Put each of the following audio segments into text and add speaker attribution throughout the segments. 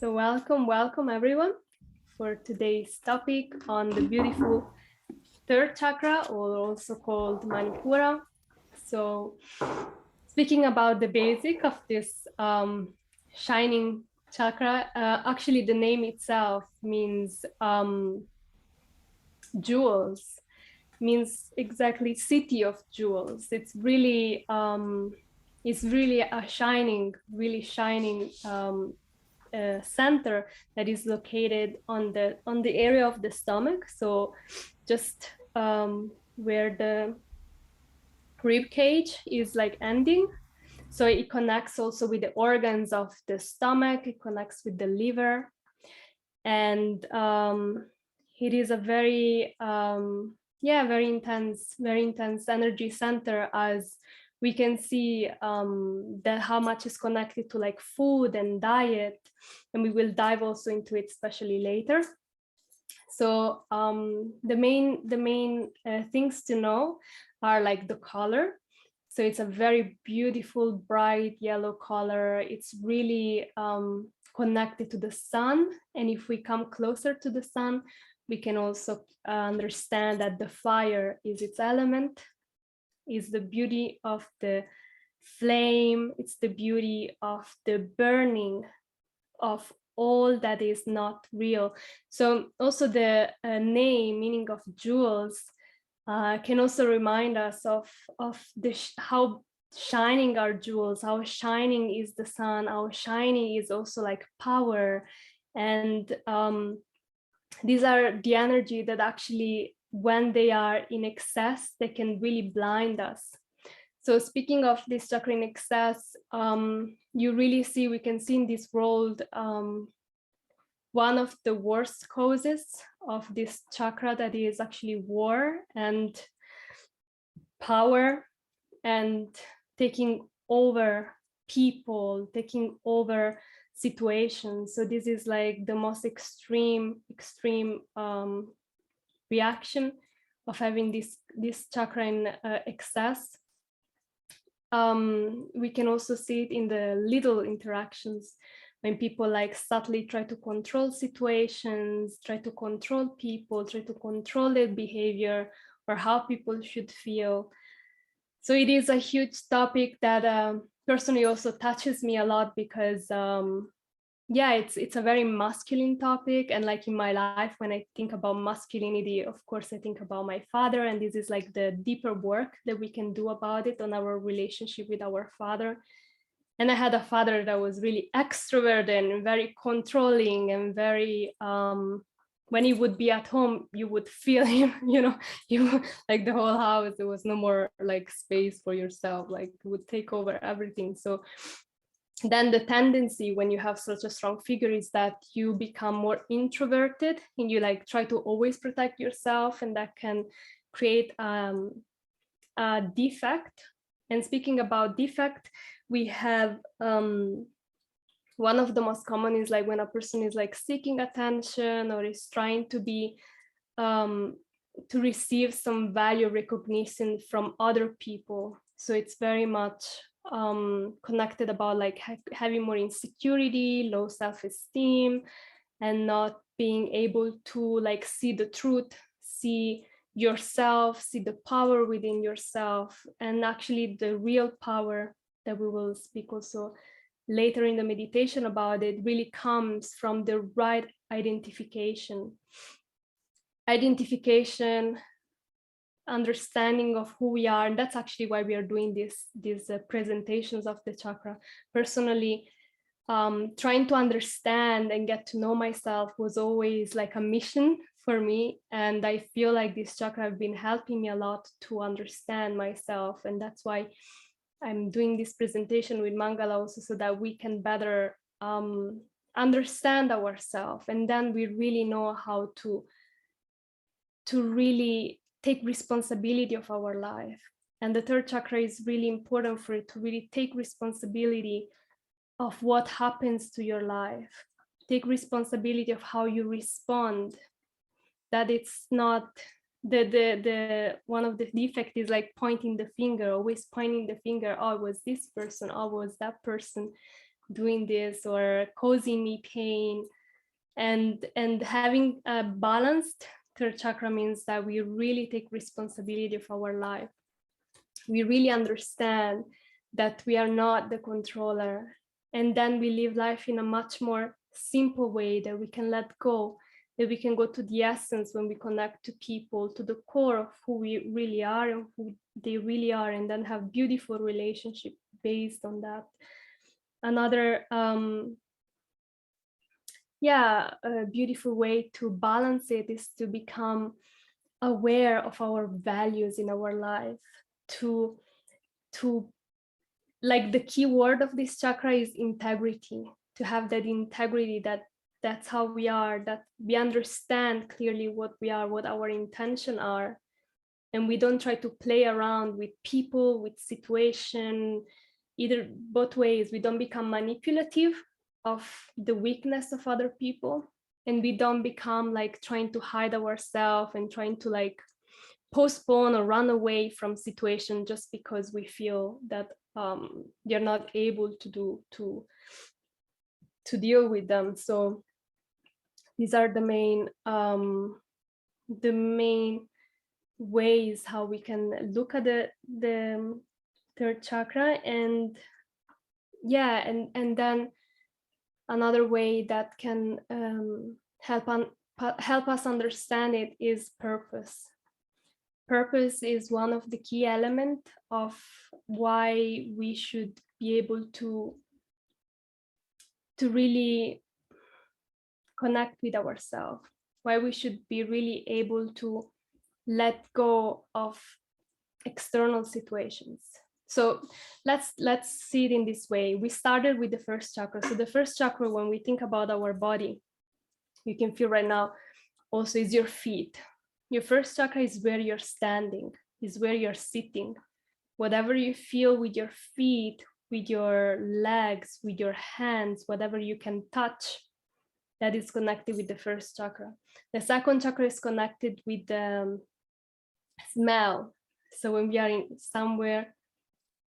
Speaker 1: So welcome everyone for today's topic on the beautiful third chakra, or also called Manipura. So speaking about the basic of this shining chakra, actually the name itself means jewels, means exactly city of jewels. It's really a really shining center that is located on the area of the stomach. So just where the rib cage is like ending. So it connects also with the organs of the stomach. It connects with the liver, and it is a very very intense energy center, as we can see that how much is connected to like food and diet, and we will dive also into it especially later. So the main things to know are like the color. So it's a very beautiful bright yellow color. It's really connected to the sun, and if we come closer to the sun, we can also understand that the fire is its element, is the beauty of the flame. It's the beauty of the burning of all that is not real. So also the name, meaning of jewels, can also remind us of how shining are jewels, how shining is the sun, how shining is also like power. And these are the energy that actually, when they are in excess, they can really blind us. So speaking of this chakra in excess, you really see, we can see in this world, one of the worst causes of this chakra, that is actually war and power and taking over people, taking over situations. So this is like the most extreme reaction of having this chakra in excess. We can also see it in the little interactions, when people like subtly try to control situations, try to control people, try to control their behavior or how people should feel. So it is a huge topic that personally also touches me a lot, because it's a very masculine topic. And like in my life, when I think about masculinity, of course I think about my father, and this is like the deeper work that we can do about it, on our relationship with our father. And I had a father that was really extroverted and very controlling, and very when he would be at home, you would feel him, you like the whole house, there was no more like space for yourself, like would take over everything. So then the tendency when you have such a strong figure is that you become more introverted, and you like try to always protect yourself, and that can create a defect. And speaking about defect, we have one of the most common is like when a person is like seeking attention, or is trying to be to receive some value recognition from other people. So it's very much connected about like having more insecurity, low self-esteem, and not being able to like see the truth, see yourself, see the power within yourself. And actually the real power that we will speak also later in the meditation about, it really comes from the right identification, understanding of who we are. And that's actually why we are doing these presentations of the chakra. Personally, trying to understand and get to know myself was always like a mission for me, and I feel like this chakra have been helping me a lot to understand myself. And that's why I'm doing this presentation with Mangala also, so that we can better understand ourselves, and then we really know how to really take responsibility of our life. And the third chakra is really important for it to really take responsibility of what happens to your life, take responsibility of how you respond, that it's not the one of the defect is like pointing the finger, always pointing the finger, oh, it was this person, oh, it was that person. doing this or causing me pain. And having a balanced third chakra means that we really take responsibility of our life. We really understand that we are not the controller, and then we live life in a much more simple way, that we can let go, that we can go to the essence when we connect to people, to the core of who we really are and who they really are, and then have beautiful relationship based on that. Another a beautiful way to balance it is to become aware of our values in our life, to like the key word of this chakra is integrity, to have that integrity, that that's how we are, that we understand clearly what we are, what our intention are, and we don't try to play around with people, with situation, either both ways. We don't become manipulative of the weakness of other people, and we don't become like trying to hide ourselves and trying to like postpone or run away from situation just because we feel that they're not able to deal with them. So these are the main ways how we can look at the third chakra. And and then another way that can help us understand it is purpose. Purpose is one of the key elements of why we should be able to really connect with ourselves, why we should be really able to let go of external situations. So let's see it in this way. We started with the first chakra. So the first chakra, when we think about our body, you can feel right now also is your feet. Your first chakra is where you're standing, is where you're sitting. Whatever you feel with your feet, with your legs, with your hands, whatever you can touch, that is connected with the first chakra. The second chakra is connected with the smell. So when we are in somewhere,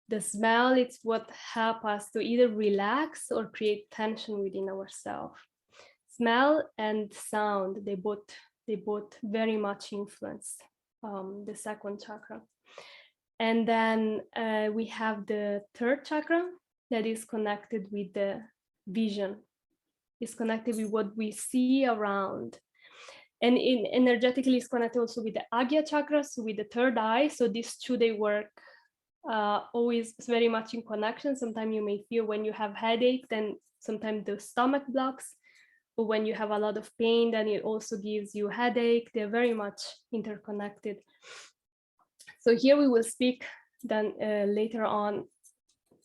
Speaker 1: the smell is what helps us to either relax or create tension within ourselves. Smell and sound, they both very much influence the second chakra. And then we have the third chakra that is connected with the vision. It's connected with what we see around. And energetically, it's connected also with the Agya chakra, so with the third eye. So these two, they work always very much in connection. Sometimes you may feel when you have headache, then sometimes the stomach blocks. But when you have a lot of pain, then it also gives you headache. They're very much interconnected. So here we will speak then later on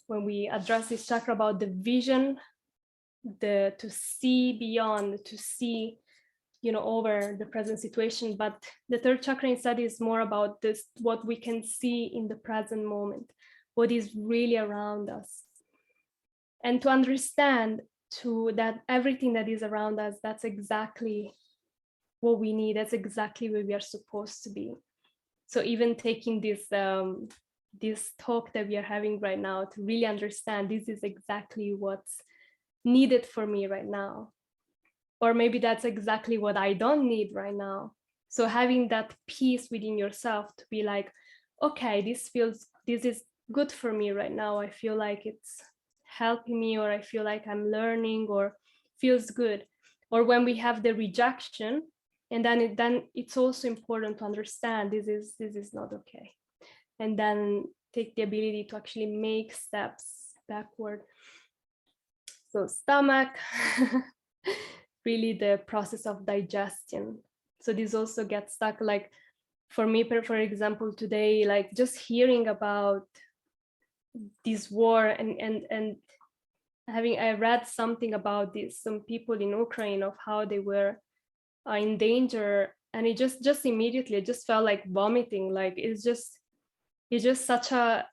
Speaker 1: when we address this chakra about the vision, to see beyond, to see, over the present situation. But the third chakra instead is more about this, what we can see in the present moment, what is really around us. And to understand that everything that is around us, that's exactly what we need. That's exactly where we are supposed to be. So even taking this talk that we are having right now, to really understand this is exactly what's needed for me right now. Or maybe that's exactly what I don't need right now. So having that peace within yourself to be like, okay, this is good for me right now. I feel like it's helping me, or I feel like I'm learning, or feels good. Or when we have the rejection, and then it's also important to understand this is not okay. And then take the ability to actually make steps backward. So stomach, really the process of digestion. So this also gets stuck, like for me, for example, today, like just hearing about this war and I read something about this, some people in Ukraine, of how they were in danger, and it just immediately, it just felt like vomiting. Like it's just such a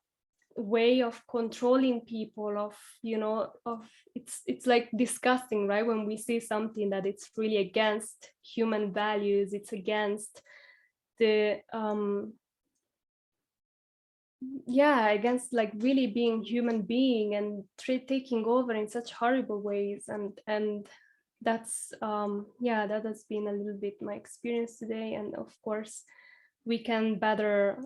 Speaker 1: way of controlling people, of it's like disgusting, right? When we see something that it's really against human values, it's against the yeah, against like really being human being and taking over in such horrible ways. And that's yeah, that has been a little bit my experience today. And of course we can better,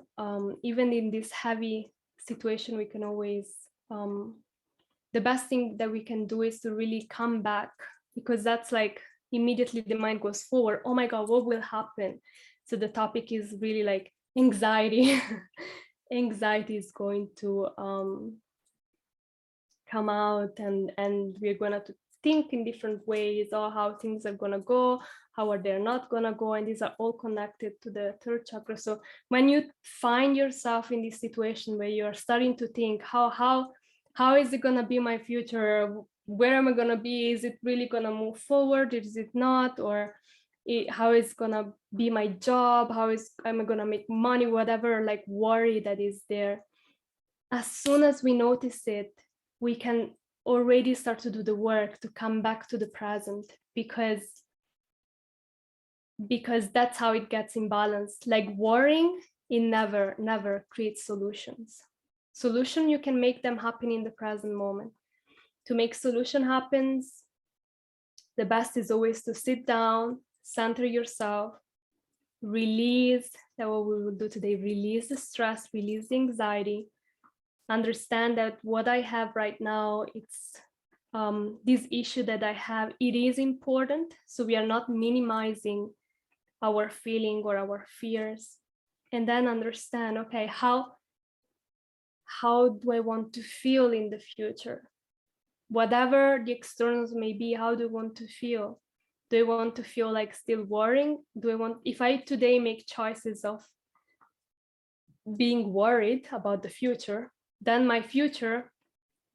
Speaker 1: even in this heavy situation, we can always, the best thing that we can do is to really come back, because that's like immediately the mind goes forward. Oh my God, what will happen? So the topic is really like anxiety. Anxiety is going to come out, and we're gonna to think in different ways, or how things are gonna go, how are they not gonna go, and these are all connected to the third chakra. So when you find yourself in this situation where you're starting to think, how is it gonna be my future? Where am I gonna be? Is it really gonna move forward? Is it not? Or how is gonna be my job? Am I gonna make money? Whatever like worry that is there, as soon as we notice it, we can already start to do the work to come back to the present, because that's how it gets imbalanced. Like worrying, it never creates solutions. Solution, you can make them happen in the present moment. To make solution happens, the best is always to sit down, center yourself, release, that what we will do today, release the stress, release the anxiety, understand that what I have right now, it's this issue that I have, it is important. So we are not minimizing our feeling or our fears. And then understand, okay, how do I want to feel in the future? Whatever the externals may be, how do I want to feel? Do I want to feel like still worrying? If I today make choices of being worried about the future, then my future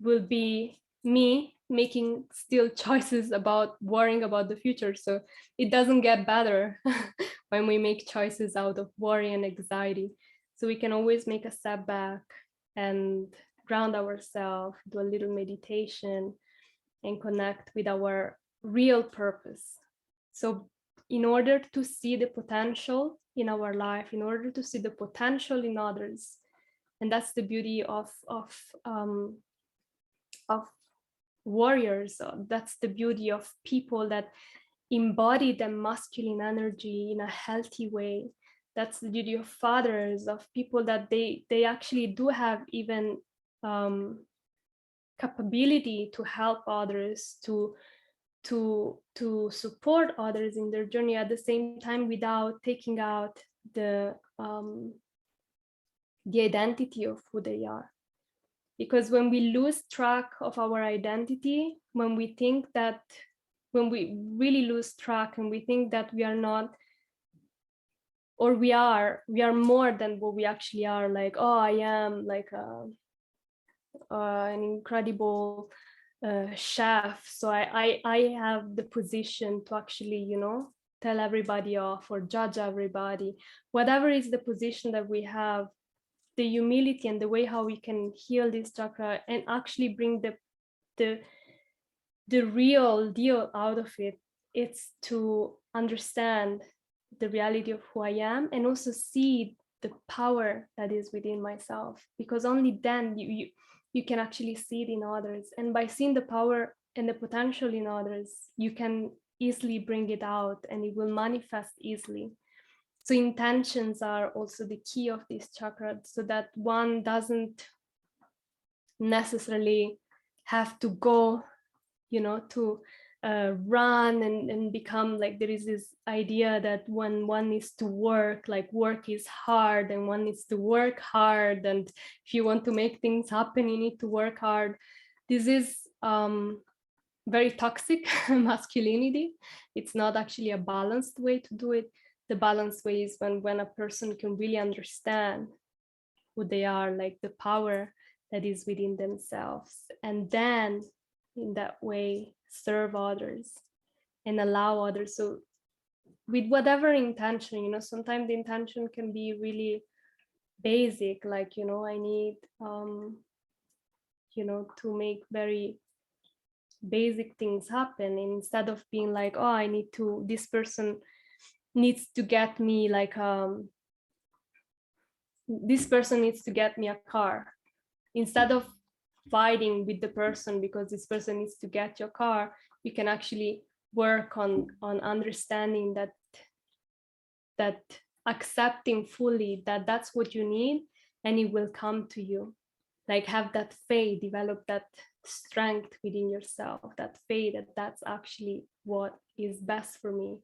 Speaker 1: will be me making still choices about worrying about the future. So it doesn't get better when we make choices out of worry and anxiety. So we can always make a step back and ground ourselves, do a little meditation, and connect with our real purpose. So in order to see the potential in our life, in order to see the potential in others, and that's the beauty of warriors. That's the beauty of people that embody the masculine energy in a healthy way. That's the beauty of fathers, of people that they actually do have even capability to help others, to support others in their journey, at the same time without taking out the identity of who they are. Because when we lose track of our identity, when we really lose track and we think that we are not, or we are more than what we actually are, like, oh, I am like an incredible chef, so I have the position to actually, tell everybody off or judge everybody. Whatever is the position that we have, the humility and the way how we can heal this chakra and actually bring the real deal out of it, it's to understand the reality of who I am and also see the power that is within myself, because only then you can actually see it in others. And by seeing the power and the potential in others, you can easily bring it out and it will manifest easily. So intentions are also the key of this chakra, so that one doesn't necessarily have to go, to run and become like, there is this idea that when one needs to work, like work is hard and one needs to work hard. And if you want to make things happen, you need to work hard. This is very toxic masculinity. It's not actually a balanced way to do it. The balanced way is when a person can really understand who they are, like the power that is within themselves, and then in that way serve others and allow others. So with whatever intention, sometimes the intention can be really basic, like, I need to make very basic things happen, instead of being like, oh, this person needs to get me like this person needs to get me a car. Instead of fighting with the person because this person needs to get your car, you can actually work on understanding that accepting fully that that's what you need, and it will come to you. Like, have that faith, develop that strength within yourself, that faith that that's actually what is best for me.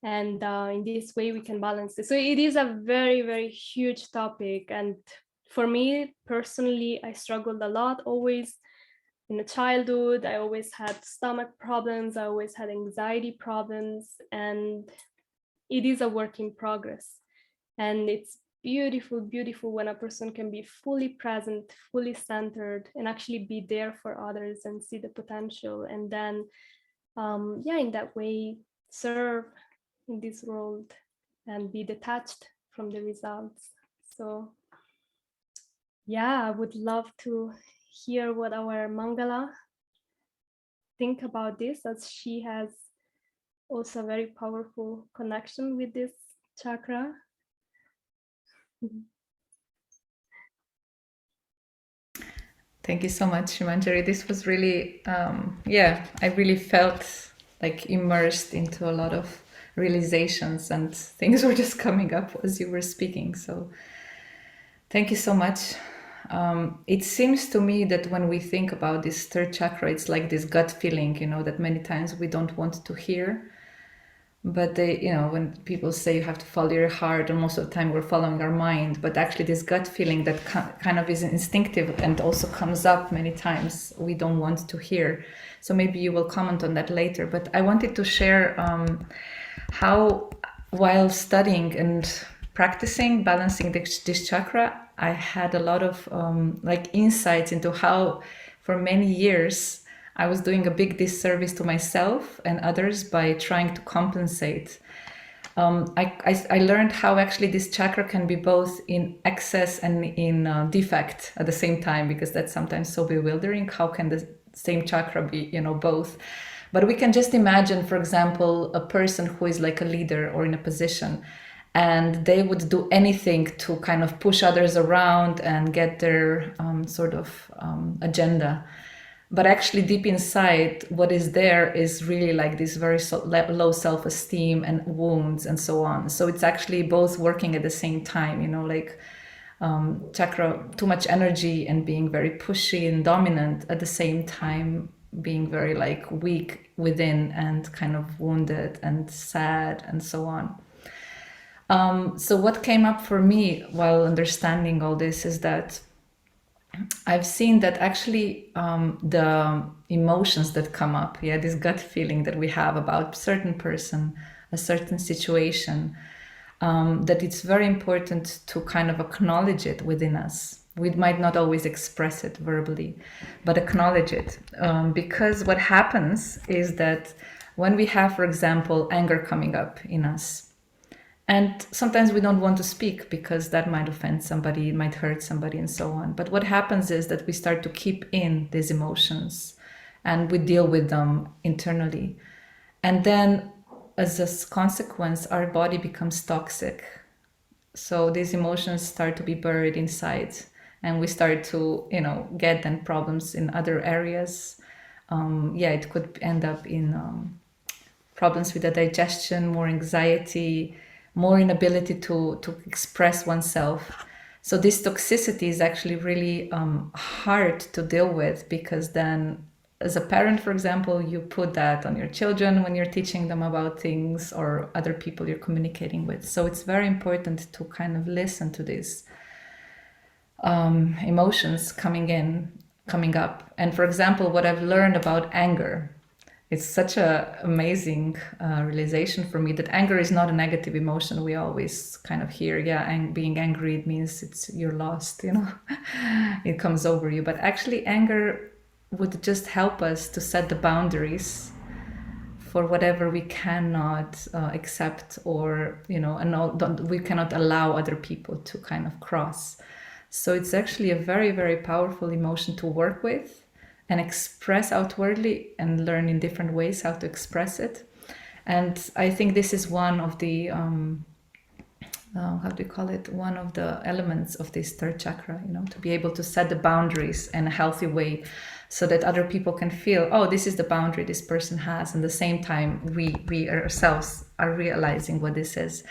Speaker 1: And in this way we can balance it. So it is a very, very huge topic, and for me personally, I struggled a lot always in the childhood. I always had stomach problems, I always had anxiety problems, and it is a work in progress. And it's beautiful, beautiful when a person can be fully present, fully centered, and actually be there for others and see the potential, and then in that way serve in this world and be detached from the results. So I would love to hear what our Mangala think about this, as she has also a very powerful connection with this chakra.
Speaker 2: Thank you so much, Shimanjari. This was really, I really felt like immersed into a lot of realizations, and things were just coming up as you were speaking. So thank you so much. It seems to me that when we think about this third chakra, it's like this gut feeling, that many times we don't want to hear. But when people say you have to follow your heart, and most of the time we're following our mind, but actually this gut feeling that kind of is instinctive and also comes up many times, we don't want to hear. So maybe you will comment on that later. But I wanted to share how, while studying and practicing balancing this chakra, I had a lot of insights into how for many years I was doing a big disservice to myself and others by trying to compensate. I learned how actually this chakra can be both in excess and in defect at the same time, because that's sometimes so bewildering. How can the same chakra be, both? But we can just imagine, for example, a person who is like a leader or in a position, and they would do anything to kind of push others around and get their agenda. But actually deep inside, what is there is really like this very low self-esteem and wounds and so on. So it's actually both working at the same time, chakra, too much energy and being very pushy and dominant, at the same time being very like weak within and kind of wounded and sad and so on. So what came up for me while understanding all this is that I've seen that actually the emotions that come up, this gut feeling that we have about a certain person, a certain situation, that it's very important to kind of acknowledge it within us. We might not always express it verbally, but acknowledge it. Because what happens is that when we have, for example, anger coming up in us, and sometimes we don't want to speak because that might offend somebody, it might hurt somebody, and so on. But what happens is that we start to keep in these emotions and we deal with them internally. And then, as a consequence, our body becomes toxic. So these emotions start to be buried inside, and we start to, get then problems in other areas. It could end up in problems with the digestion, more anxiety, more inability to express oneself. So this toxicity is actually really hard to deal with, because then as a parent, for example, you put that on your children when you're teaching them about things or other people you're communicating with. So it's very important to kind of listen to these emotions coming up. And for example, what I've learned about anger, it's such a amazing realization for me that anger is not a negative emotion. We always kind of hear, being angry, it means you're lost, it comes over you. But actually anger would just help us to set the boundaries for whatever we cannot accept, or, we cannot allow other people to kind of cross. So it's actually a very, very powerful emotion to work with and express outwardly, and learn in different ways how to express it. And I think this is one of the how do you call it, one of the elements of this third chakra, to be able to set the boundaries in a healthy way so that other people can feel, oh, this is the boundary this person has, and at the same time we ourselves are realizing what this is.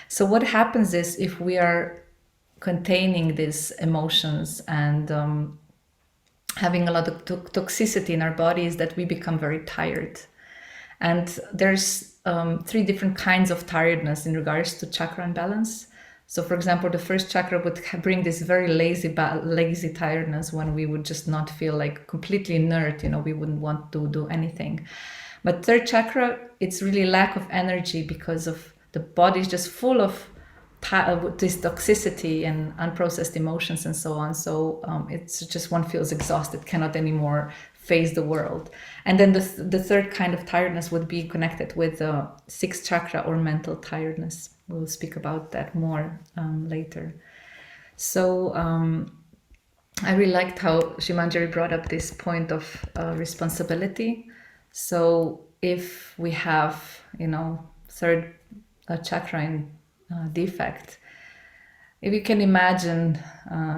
Speaker 2: So what happens is, if we are containing these emotions and having a lot of toxicity in our bodies, that we become very tired. And there's 3 different kinds of tiredness in regards to chakra imbalance. So, for example, the first chakra would bring this very lazy tiredness, when we would just not feel like completely inert, we wouldn't want to do anything. But third chakra, it's really lack of energy, because of the body is just full of this toxicity and unprocessed emotions and so on. So it's just, one feels exhausted, cannot anymore face the world. And then the third kind of tiredness would be connected with sixth chakra, or mental tiredness. We'll speak about that more later. So I really liked how Shimanjari brought up this point of responsibility. So if we have, third chakra in defect, if you can imagine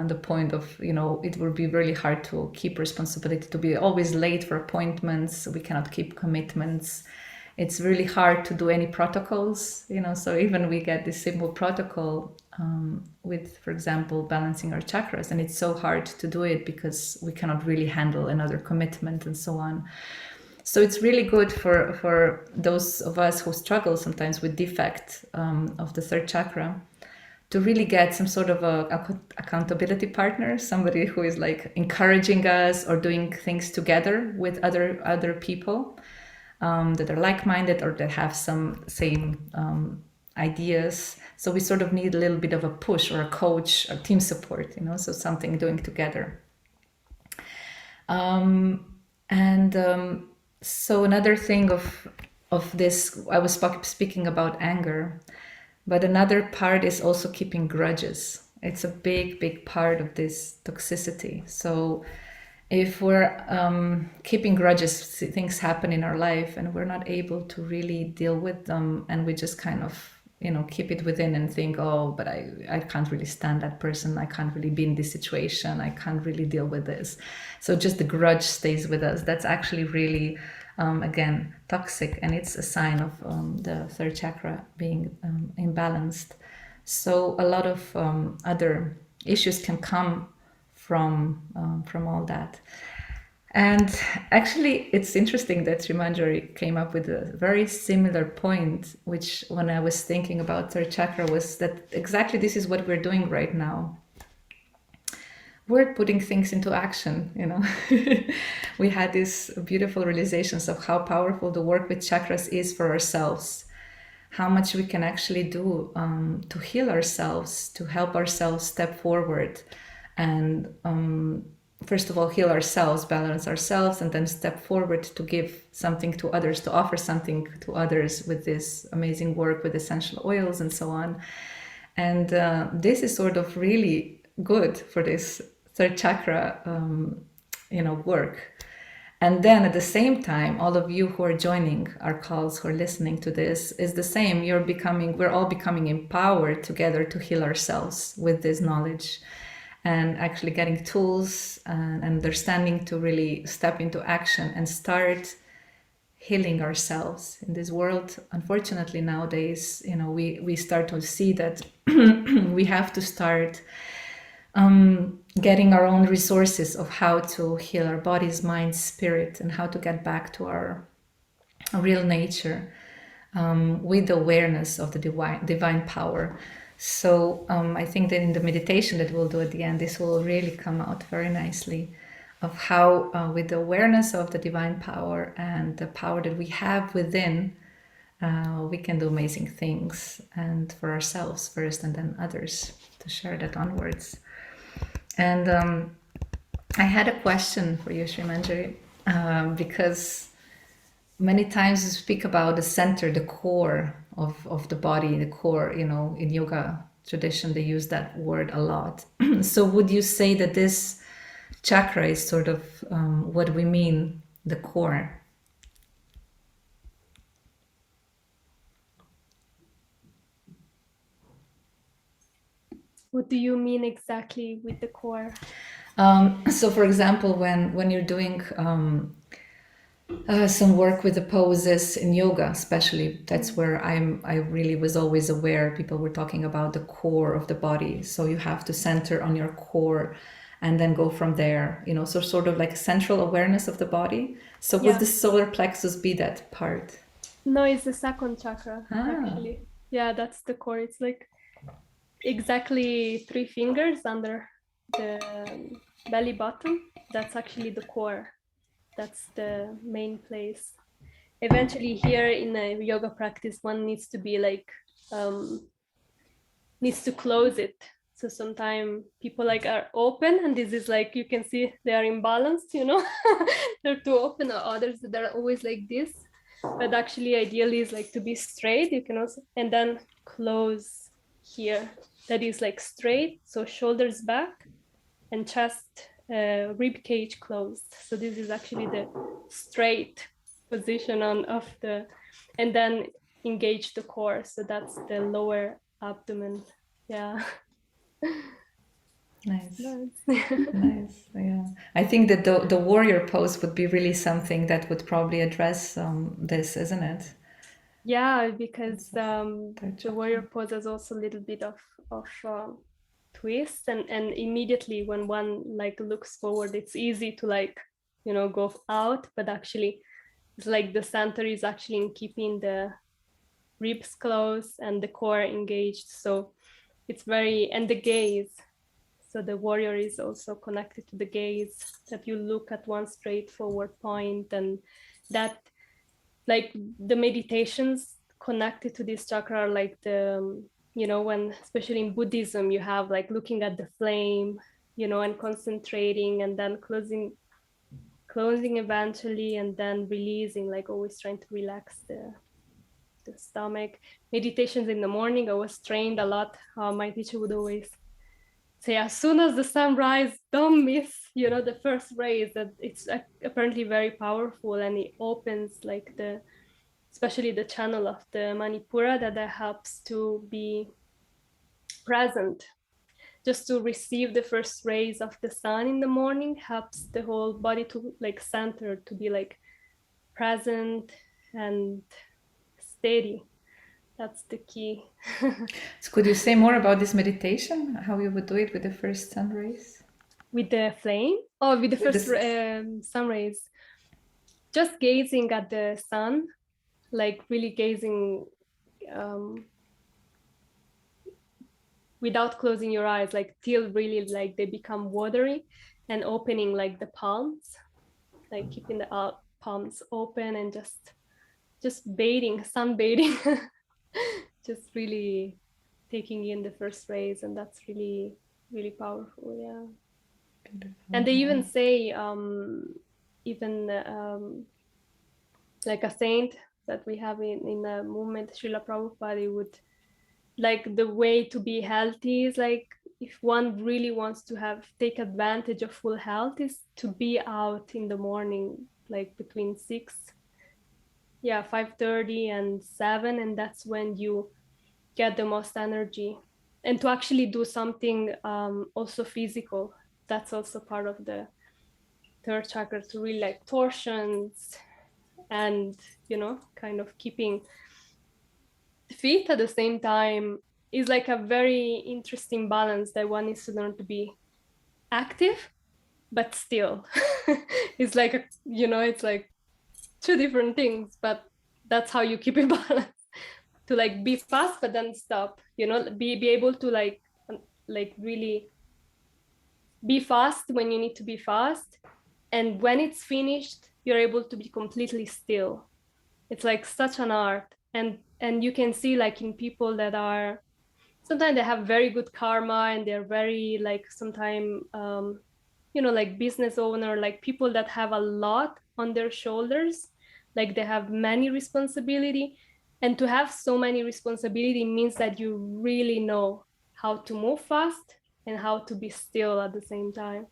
Speaker 2: the point of, it would be really hard to keep responsibility, to be always late for appointments. We cannot keep commitments. It's really hard to do any protocols, so even we get this simple protocol with, for example, balancing our chakras, and it's so hard to do it because we cannot really handle another commitment and so on. So it's really good for those of us who struggle sometimes with defect of the third chakra, to really get some sort of a accountability partner, somebody who is like encouraging us or doing things together with other people that are like-minded, or that have some same ideas. So we sort of need a little bit of a push, or a coach, or team support, so something doing together. So another thing of this, I was speaking about anger, but another part is also keeping grudges. It's a big part of this toxicity. So if we're keeping grudges, things happen in our life and we're not able to really deal with them, and we just kind of, keep it within and think, oh, but I can't really stand that person. I can't really be in this situation. I can't really deal with this. So just the grudge stays with us. That's actually really, again, toxic, and it's a sign of the third chakra being imbalanced. So a lot of other issues can come from all that. And actually, it's interesting that Srimanjari came up with a very similar point, which, when I was thinking about third chakra, was that exactly this is what we're doing right now. We're putting things into action, We had these beautiful realizations of how powerful the work with chakras is for ourselves, how much we can actually do to heal ourselves, to help ourselves step forward, and first of all, heal ourselves, balance ourselves, and then step forward to give something to others, to offer something to others with this amazing work with essential oils and so on. And this is sort of really good for this third chakra, work. And then at the same time, all of you who are joining our calls, who are listening to this, is the same. We're all becoming empowered together to heal ourselves with this knowledge, and actually getting tools and understanding to really step into action and start healing ourselves in this world. Unfortunately, nowadays, we start to see that we have to start getting our own resources of how to heal our bodies, minds, spirit, and how to get back to our real nature with the awareness of the divine power. So I think that in the meditation that we'll do at the end, this will really come out very nicely, of how with the awareness of the divine power and the power that we have within, we can do amazing things, and for ourselves first, and then others, to share that onwards. And I had a question for you, Srimanjari, because many times we speak about the center, the core of the body, the core, in yoga tradition, they use that word a lot. So would you say that this chakra is sort of what we mean, the core?
Speaker 1: What do you mean exactly with the core?
Speaker 2: So for example, when you're doing some work with the poses in yoga, especially, that's where I really was always aware. People were talking about the core of the body, so you have to center on your core and then go from there, you know, so sort of like central awareness of the body. So would
Speaker 1: Yeah.
Speaker 2: the solar plexus be that part?
Speaker 1: No, it's the second chakra,
Speaker 2: Ah,
Speaker 1: actually. Yeah, that's the core. It's like exactly 3 fingers under the belly button. That's actually the core. That's the main place. Eventually, here in a yoga practice, one needs to be like needs to close it. So sometimes people like are open, and this is like you can see they are imbalanced, you know. They're too open, or others that are always like this. But actually, ideally is like to be straight. You can also, and then close here. That is like straight, so shoulders back and chest, rib cage closed. So this is actually the straight position on of the, and then engage the core. So that's the lower abdomen. Yeah.
Speaker 2: nice.
Speaker 1: Nice.
Speaker 2: Nice, yeah. I think that the warrior pose would be really something that would probably address this, isn't it?
Speaker 1: Yeah, because
Speaker 2: Third
Speaker 1: the
Speaker 2: chakra.
Speaker 1: warrior pose has also a little bit of twist, and immediately when one like looks forward, it's easy to like, you know, go out, but actually it's like the center is actually in keeping the ribs closed and the core engaged. So it's very, and the gaze. So the warrior is also connected to the gaze, that you look at one straightforward point, and that like the meditations connected to this chakra are like the, you know, when especially in Buddhism, you have like looking at the flame, you know, and concentrating and then closing eventually, and then releasing, like always trying to relax the stomach. Meditations in the morning, I was trained a lot. My teacher would always say, as soon as the sun rises, don't miss, you know, the first rays. That it's apparently very powerful, and it opens like the, especially the channel of the Manipura, that helps to be present. Just to receive the first rays of the sun in the morning helps the whole body to like center, to be like present and steady. That's the key.
Speaker 2: So could you say more about this meditation? How you would do it with the first sun rays?
Speaker 1: With the flame, or with the
Speaker 2: With
Speaker 1: first
Speaker 2: this,
Speaker 1: sun rays, just gazing at the sun, like really gazing, um, without closing your eyes, like till really like they become watery, and opening like the palms, like keeping the palms open, and just bathing, sunbathing, just really taking in the first rays, and that's really really powerful. Yeah. And they even say, even like a saint that we have in the movement, Srila Prabhupada, would like the way to be healthy is like, if one really wants to have take advantage of full health, is to be out in the morning, like between 5:30 and 7, and that's when you get the most energy. And to actually do something also physical, that's also part of the third chakra, to really like torsions, and you know, kind of keeping fit at the same time, is like a very interesting balance that one needs to learn to be active, but still it's like a, you know, it's like two different things, but that's how you keep it balanced. To like be fast but then stop, you know, be able to like really be fast when you need to be fast, and when it's finished you're able to be completely still. It's like such an art. And you can see like in people that are, sometimes they have very good karma, and they're very like sometimes you know, like business owner, like people that have a lot on their shoulders, like they have many responsibility. And to have so many responsibility means that you really know how to move fast and how to be still at the same time.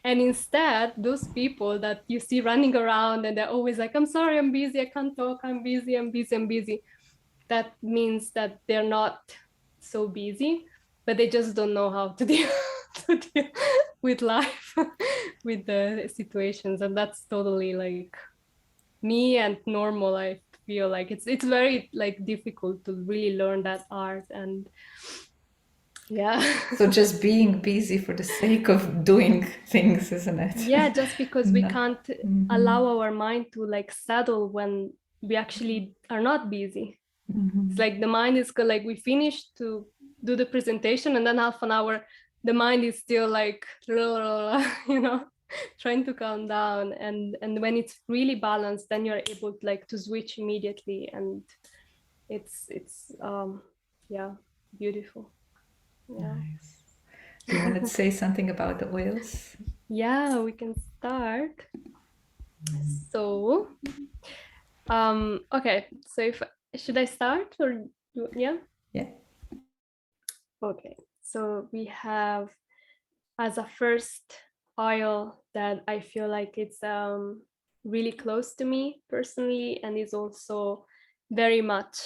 Speaker 1: And instead, those people that you see running around and they're always like, I'm sorry, I'm busy, I can't talk, I'm busy, I'm busy, I'm busy. That means that they're not so busy, but they just don't know how to deal, to deal with life, with the situations. And that's totally like me and normal. I feel like it's very like difficult to really learn that art. And yeah.
Speaker 2: So just being busy for the sake of doing things, isn't it?
Speaker 1: Yeah, just because we
Speaker 2: No.
Speaker 1: can't allow our mind to like settle when we actually are not busy. It's like the mind is like we finish to do the presentation, and then half an hour the mind is still like you know, trying to calm down. And when it's really balanced, then you're able to like to switch immediately, and it's yeah, beautiful. Yeah.
Speaker 2: Nice. Do you want to say something about the oils?
Speaker 1: Yeah, we can start. So okay, so if should I start, or yeah?
Speaker 2: Yeah.
Speaker 1: Okay, so we have as a first oil that I feel like it's really close to me personally, and is also very much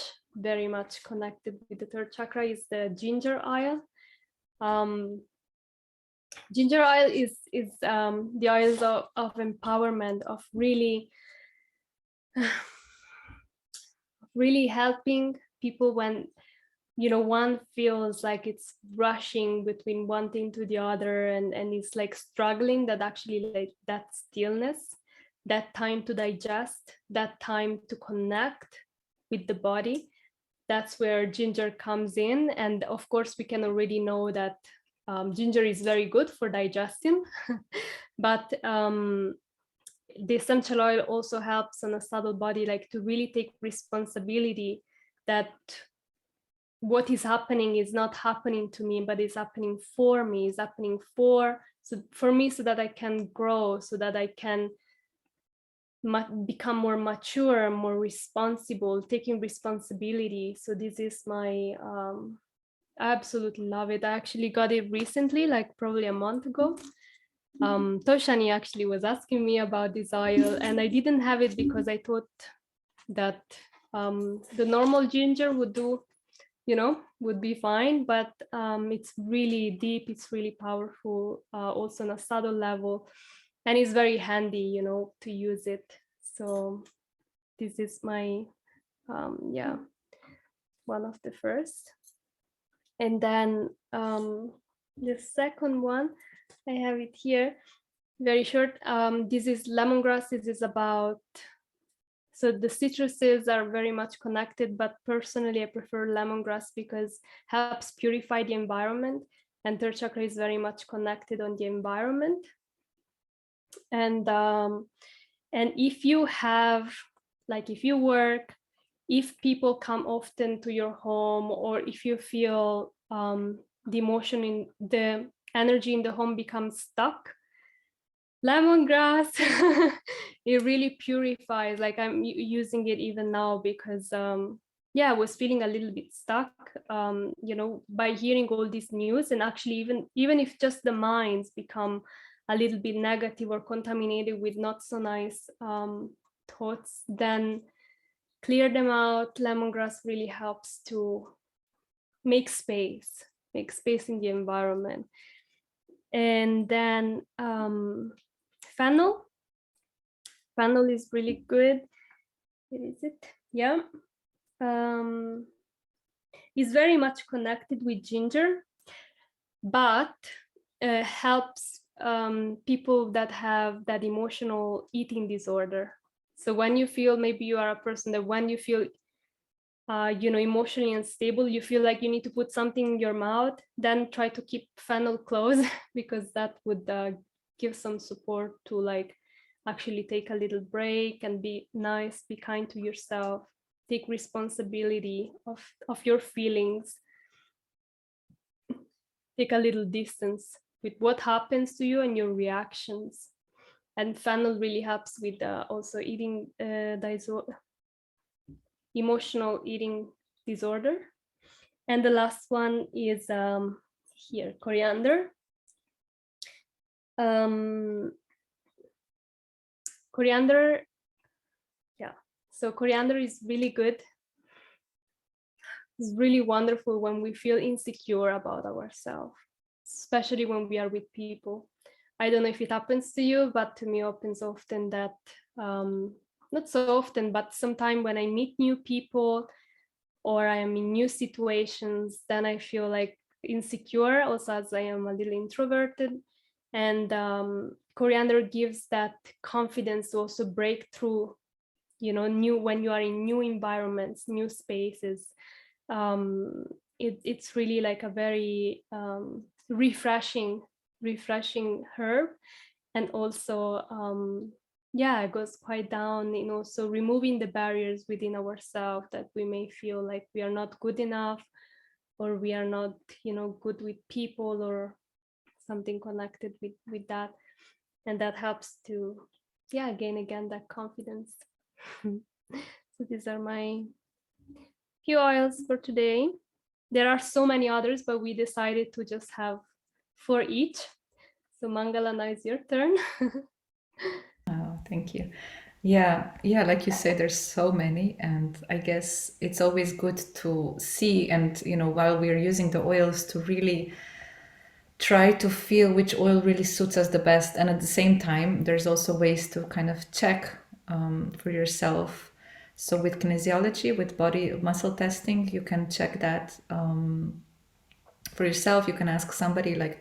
Speaker 1: connected with the third chakra, is the ginger oil. Ginger oil is the oils of empowerment, of really really helping people when, you know, one feels like it's rushing between one thing to the other, and it's like struggling, that actually like that stillness, that time to digest, that time to connect with the body, that's where ginger comes in. And of course we can already know that ginger is very good for digestion, but the essential oil also helps on a subtle body, like to really take responsibility that what is happening is not happening to me, but is happening for me, is happening for me, so that I can grow, so that I can become more mature, more responsible, taking responsibility. So this is my I absolutely love it. I actually got it recently, like probably a month ago. Toshani actually was asking me about this oil, and I didn't have it because I thought that the normal ginger would do, you know, would be fine, but it's really deep, it's really powerful, also on a subtle level, and it's very handy, you know, to use it. So this is my yeah, one of the first. And then the second one, I have it here, very short. This is lemongrass. This is about, so the citruses are very much connected, but personally I prefer lemongrass because it helps purify the environment, and third chakra is very much connected on the environment. And if you have, like if you work, if people come often to your home, or if you feel the emotion in the energy in the home becomes stuck, lemongrass it really purifies. Like I'm using it even now because yeah, I was feeling a little bit stuck, you know, by hearing all this news. And actually even if just the minds become a little bit negative or contaminated with not so nice thoughts, then clear them out. Lemongrass really helps to make space in the environment. And then fennel is really good. Where is it? Yeah. Is very much connected with ginger, but helps people that have that emotional eating disorder. So when you feel, maybe you are a person that when you feel you know, emotionally unstable, you feel like you need to put something in your mouth, then try to keep fennel close because that would give some support to like actually take a little break and be nice, be kind to yourself, take responsibility of your feelings, take a little distance with what happens to you and your reactions. And fennel really helps with also eating emotional eating disorder. And the last one is here, coriander. Coriander, yeah. So coriander is really good. It's really wonderful when we feel insecure about ourselves, especially when we are with people. I don't know if it happens to you, but to me happens often that, not so often, but sometimes when I meet new people or I am in new situations, then I feel like insecure, also as I am a little introverted. And coriander gives that confidence to also break through, new, when you are in new environments, new spaces. It's really like a very refreshing herb. And also yeah, it goes quite down in also removing the barriers within ourselves that we may feel like we are not good enough, or we are not, good with people, or something connected with that. And that helps to, yeah, gain again that confidence. So these are my few oils for today. There are so many others, but we decided to just have 4 each. So Mangala, now it's your turn.
Speaker 2: Oh, thank you. Yeah, like you say, there's so many, and I guess it's always good to see, and while we're using the oils, to really try to feel which oil really suits us the best. And at the same time, there's also ways to kind of check for yourself. So with kinesiology, with body muscle testing, you can check that for yourself. You can ask somebody like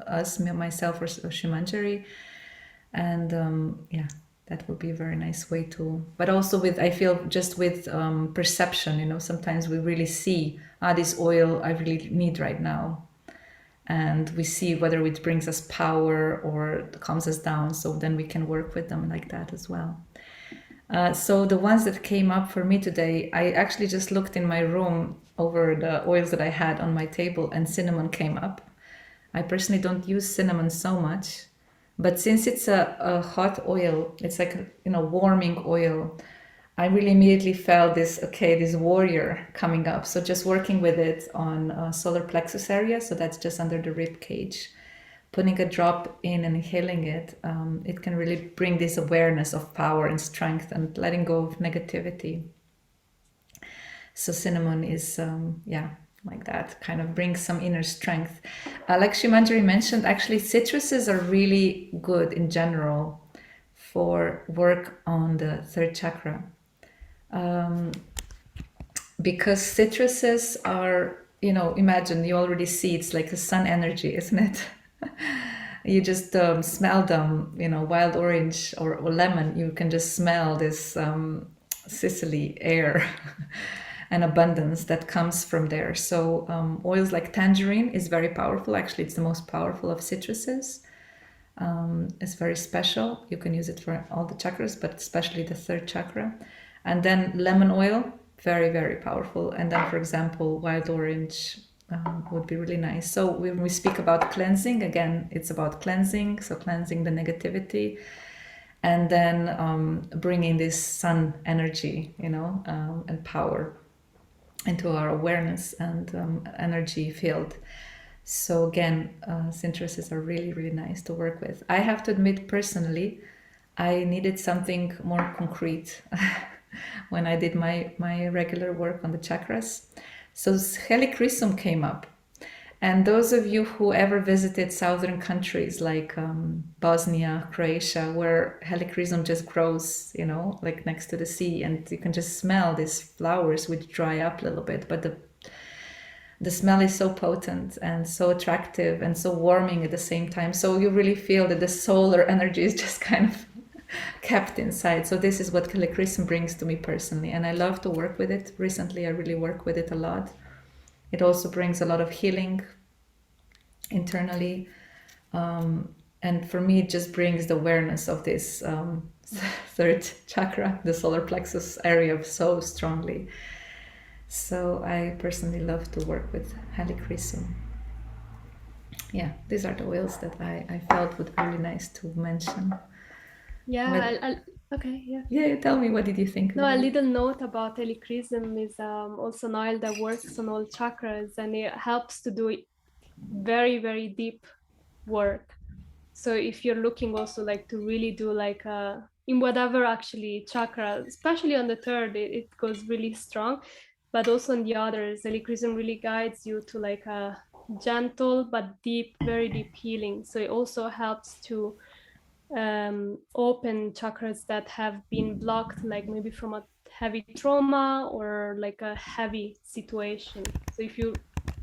Speaker 2: us, myself, or Shimanjari, and yeah, that would be a very nice way to. But also with, I feel, just with perception, sometimes we really see, this oil I really need right now, and we see whether it brings us power or calms us down, so then we can work with them like that as well. So the ones that came up for me today, I actually just looked in my room over the oils that I had on my table, and cinnamon came up. I personally don't use cinnamon so much, but since it's a hot oil, it's like warming oil, I really immediately felt this warrior coming up. So just working with it on solar plexus area, so that's just under the rib cage, putting a drop in and inhaling it, it can really bring this awareness of power and strength and letting go of negativity. So cinnamon is, like that, kind of brings some inner strength. Like Shimanjari mentioned, actually citruses are really good in general for work on the third chakra. Because citruses are, imagine, you already see, it's like a sun energy, isn't it? You just smell them, wild orange or lemon, you can just smell this Sicily air and abundance that comes from there. So oils like tangerine is very powerful. Actually, it's the most powerful of citruses. It's very special. You can use it for all the chakras, but especially the third chakra. And then lemon oil, very, very powerful. And then, for example, wild orange would be really nice. So when we speak about cleansing, again, it's about cleansing. So cleansing the negativity, and then bringing this sun energy, and power into our awareness and energy field. So again, citruses are really, really nice to work with. I have to admit, personally, I needed something more concrete when I did my regular work on the chakras. So helichrysum came up. And those of you who ever visited southern countries like Bosnia, Croatia, where helichrysum just grows, like next to the sea, and you can just smell these flowers which dry up a little bit, but the smell is so potent and so attractive and so warming at the same time. So you really feel that the solar energy is just kind of kept inside. So this is what helichrysum brings to me personally, and I love to work with it. Recently, I really work with it a lot. It also brings a lot of healing internally. And for me, it just brings the awareness of this third chakra, the solar plexus area, so strongly. So I personally love to work with helichrysum. Yeah, these are the oils that I felt would be really nice to mention.
Speaker 1: Yeah, okay, yeah.
Speaker 2: Yeah, tell me, what did you think?
Speaker 1: No, a little note about helichrysum is also an oil that works on all chakras, and it helps to do very, very deep work. So if you're looking also like to really do like in whatever actually chakra, especially on the third, it goes really strong. but also on the others. Helichrysum really guides you to like a gentle but deep, very deep healing. So it also helps to open chakras that have been blocked, like maybe from a heavy trauma or like a heavy situation. So if you've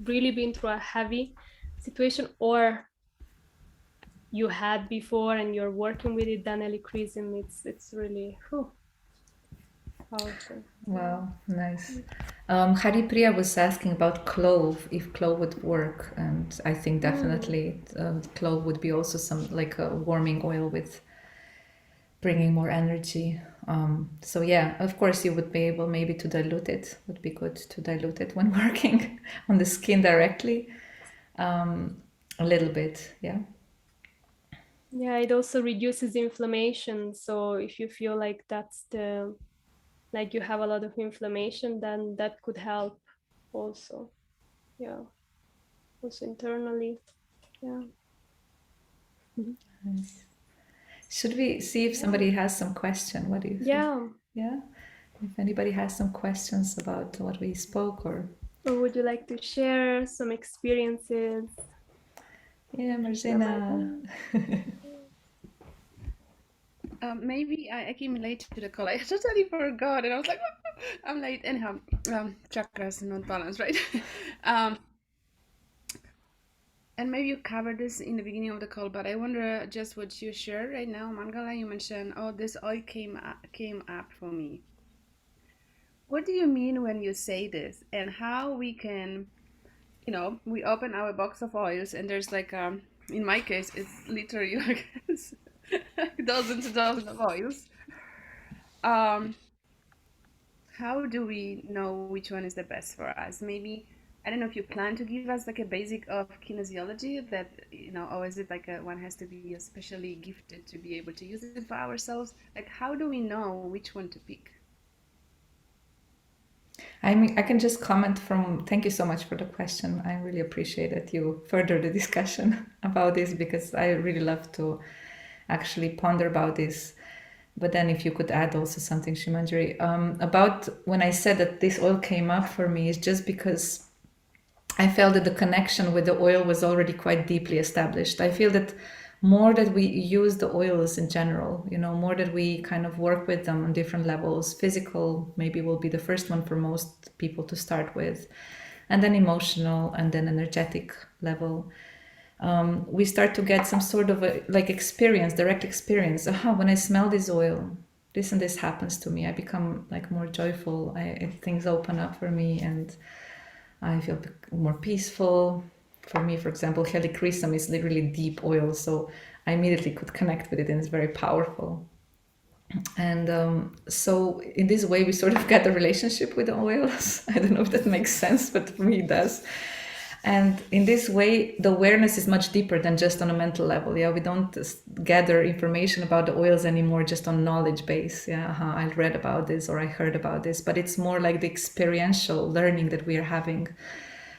Speaker 1: really been through a heavy situation, or you had before and you're working with it, then helichrysum, it's really powerful.
Speaker 2: Wow, nice. Haripriya was asking about clove, if clove would work, and I think definitely clove would be also some like a warming oil with bringing more energy. So yeah, of course you would be able maybe to dilute it. Would be good to dilute it when working on the skin directly, a little bit. Yeah.
Speaker 1: Yeah, it also reduces inflammation. So if you feel like like you have a lot of inflammation, then that could help also. Yeah, also internally. Yeah.
Speaker 2: Nice. Should we see if somebody has some question? What do you think?
Speaker 1: Yeah.
Speaker 2: Yeah. If anybody has some questions about what we spoke, or
Speaker 1: would you like to share some experiences?
Speaker 2: yeah, Martina.
Speaker 3: Maybe I came late to the call. I totally forgot, and I was like, I'm late. Anyhow, chakras not balanced, right? And maybe you covered this in the beginning of the call, but I wonder just what you share right now, Mangala. You mentioned, oh, this oil came up for me. What do you mean when you say this, and how we can, we open our box of oils, and there's like, in my case, it's literally like dozens and dozens of oils. How do we know which one is the best for us? Maybe, I don't know if you plan to give us like a basic of kinesiology that, or is it like one has to be especially gifted to be able to use it for ourselves? Like, how do we know which one to pick?
Speaker 2: I mean, I can just comment from, thank you so much for the question. I really appreciate that you further the discussion about this, because I really love to actually ponder about this. But then if you could add also something, Shimanjari, about when I said that this oil came up for me, is just because I felt that the connection with the oil was already quite deeply established. I feel that more that we use the oils in general, more that we kind of work with them on different levels, physical maybe will be the first one for most people to start with, and then emotional, and then energetic level. We start to get some sort of a like experience, direct experience. When I smell this oil, this and this happens to me. I become like more joyful. Things open up for me, and I feel more peaceful. For me, for example, helichrysum is literally deep oil, so I immediately could connect with it, and it's very powerful. And so in this way, we sort of get a relationship with the oils. I don't know if that makes sense, but for me it does. And in this way, the awareness is much deeper than just on a mental level. Yeah, we don't gather information about the oils anymore just on knowledge base. Yeah, I read about this or I heard about this, but it's more like the experiential learning that we are having,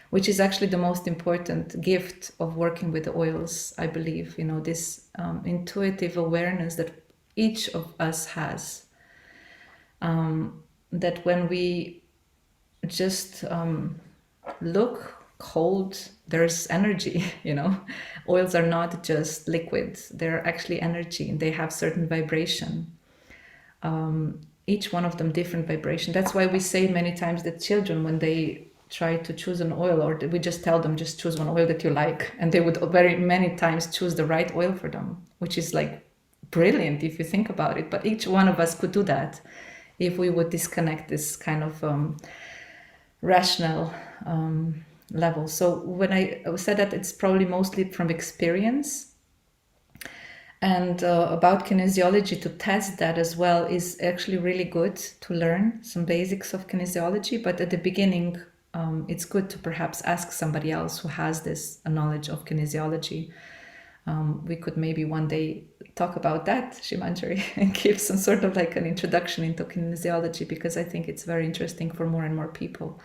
Speaker 2: which is actually the most important gift of working with the oils, I believe. This intuitive awareness that each of us has. That when we just look, hold, there's energy. Oils are not just liquids, they're actually energy, and they have certain vibration, each one of them different vibration. That's why we say many times that children, when they try to choose an oil, or we just tell them just choose one oil that you like, and they would very many times choose the right oil for them, which is like brilliant if you think about it. But each one of us could do that if we would disconnect this kind of rational level. So when I said that, it's probably mostly from experience. And about kinesiology, to test that as well is actually really good to learn some basics of kinesiology. But at the beginning, it's good to perhaps ask somebody else who has this knowledge of kinesiology. We could maybe one day talk about that, Shimanjari, and give some sort of like an introduction into kinesiology, because I think it's very interesting for more and more people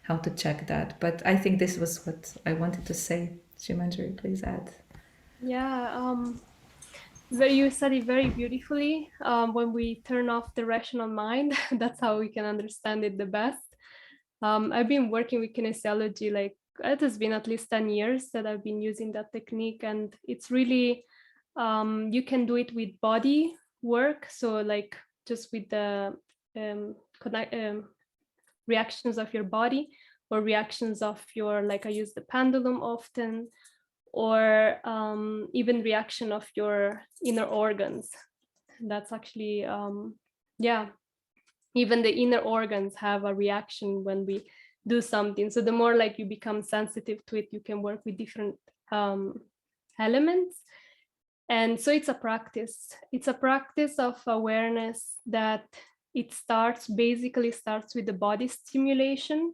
Speaker 2: how to check that. But I think this was what I wanted to say. Shimanjari, please add.
Speaker 1: Yeah, you said it very beautifully. When we turn off the rational mind, that's how we can understand it the best. I've been working with kinesiology, like it has been at least 10 years that I've been using that technique, and it's really, you can do it with body work. So like just with the reactions of your body, or reactions of your, like I use the pendulum often, or even reaction of your inner organs. That's actually, yeah, even the inner organs have a reaction when we do something. So the more like you become sensitive to it, you can work with different elements. And so it's a practice. It's a practice of awareness that it basically starts with the body stimulation.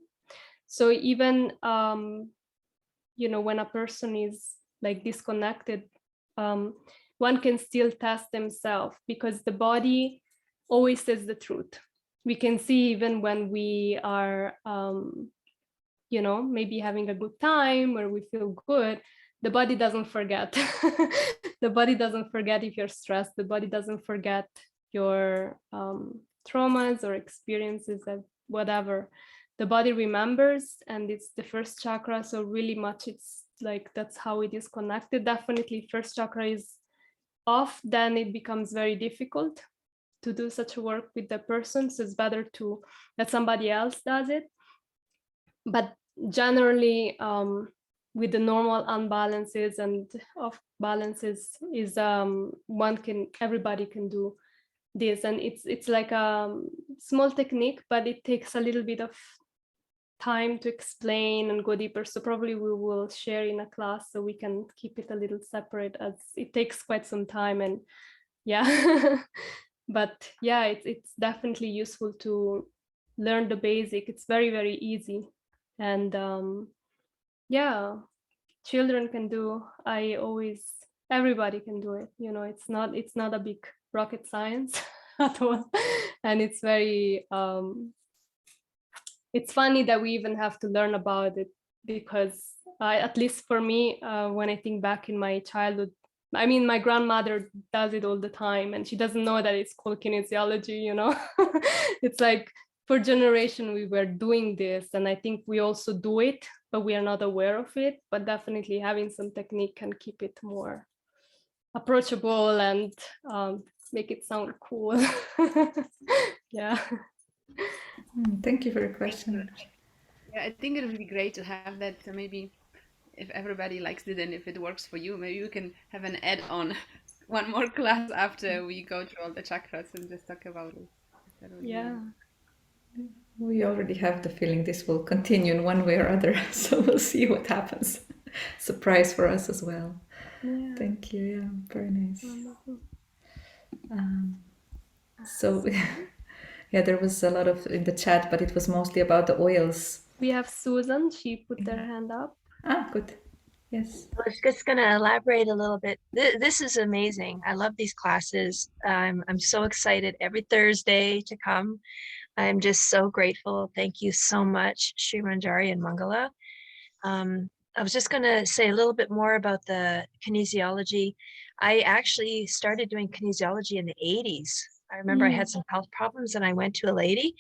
Speaker 1: So even, when a person is like disconnected, one can still test themselves, because the body always says the truth. We can see even when we are, maybe having a good time or we feel good, the body doesn't forget. The body doesn't forget if you're stressed. The body doesn't forget your traumas or experiences, and whatever. The body remembers, and it's the first chakra. So really much it's like, that's how it is connected. Definitely first chakra is off, then it becomes very difficult to do such a work with the person. So it's better that somebody else does it. But generally, with the normal unbalances and off balances, is everybody can do this. And it's like a small technique, but it takes a little bit of time to explain and go deeper. So probably we will share in a class, so we can keep it a little separate, as it takes quite some time. And yeah. But yeah, it's definitely useful to learn the basic. It's very, very easy. And yeah, children can do. Everybody can do it. It's not a big rocket science at all. And it's very, it's funny that we even have to learn about it, because at least for me, when I think back in my childhood, I mean, my grandmother does it all the time, and she doesn't know that it's called kinesiology. It's like, for generation we were doing this, and I think we also do it, but we are not aware of it. But definitely having some technique can keep it more approachable and make it sound cool. Yeah.
Speaker 2: Thank you for your question.
Speaker 3: Yeah, I think it would be great to have that. Maybe if everybody likes it and if it works for you, maybe we can have an add-on, one more class after we go through all the chakras and just talk about it.
Speaker 1: Yeah.
Speaker 2: We already have the feeling this will continue in one way or other, so we'll see what happens. Surprise for us as well.
Speaker 1: Yeah.
Speaker 2: Thank you. Yeah, very nice.
Speaker 1: Wonderful.
Speaker 2: So yeah, there was a lot of in the chat, but it was mostly about the oils.
Speaker 1: We have Susan. She put her hand up.
Speaker 2: Good. Yes.
Speaker 4: I was just going to elaborate a little bit. This is amazing. I love these classes. I'm so excited every Thursday to come. I'm just so grateful. Thank you so much, Sri Manjari and Mangala. I was just going to say a little bit more about the kinesiology. I actually started doing kinesiology in the 80s. I remember I had some health problems, and I went to a lady,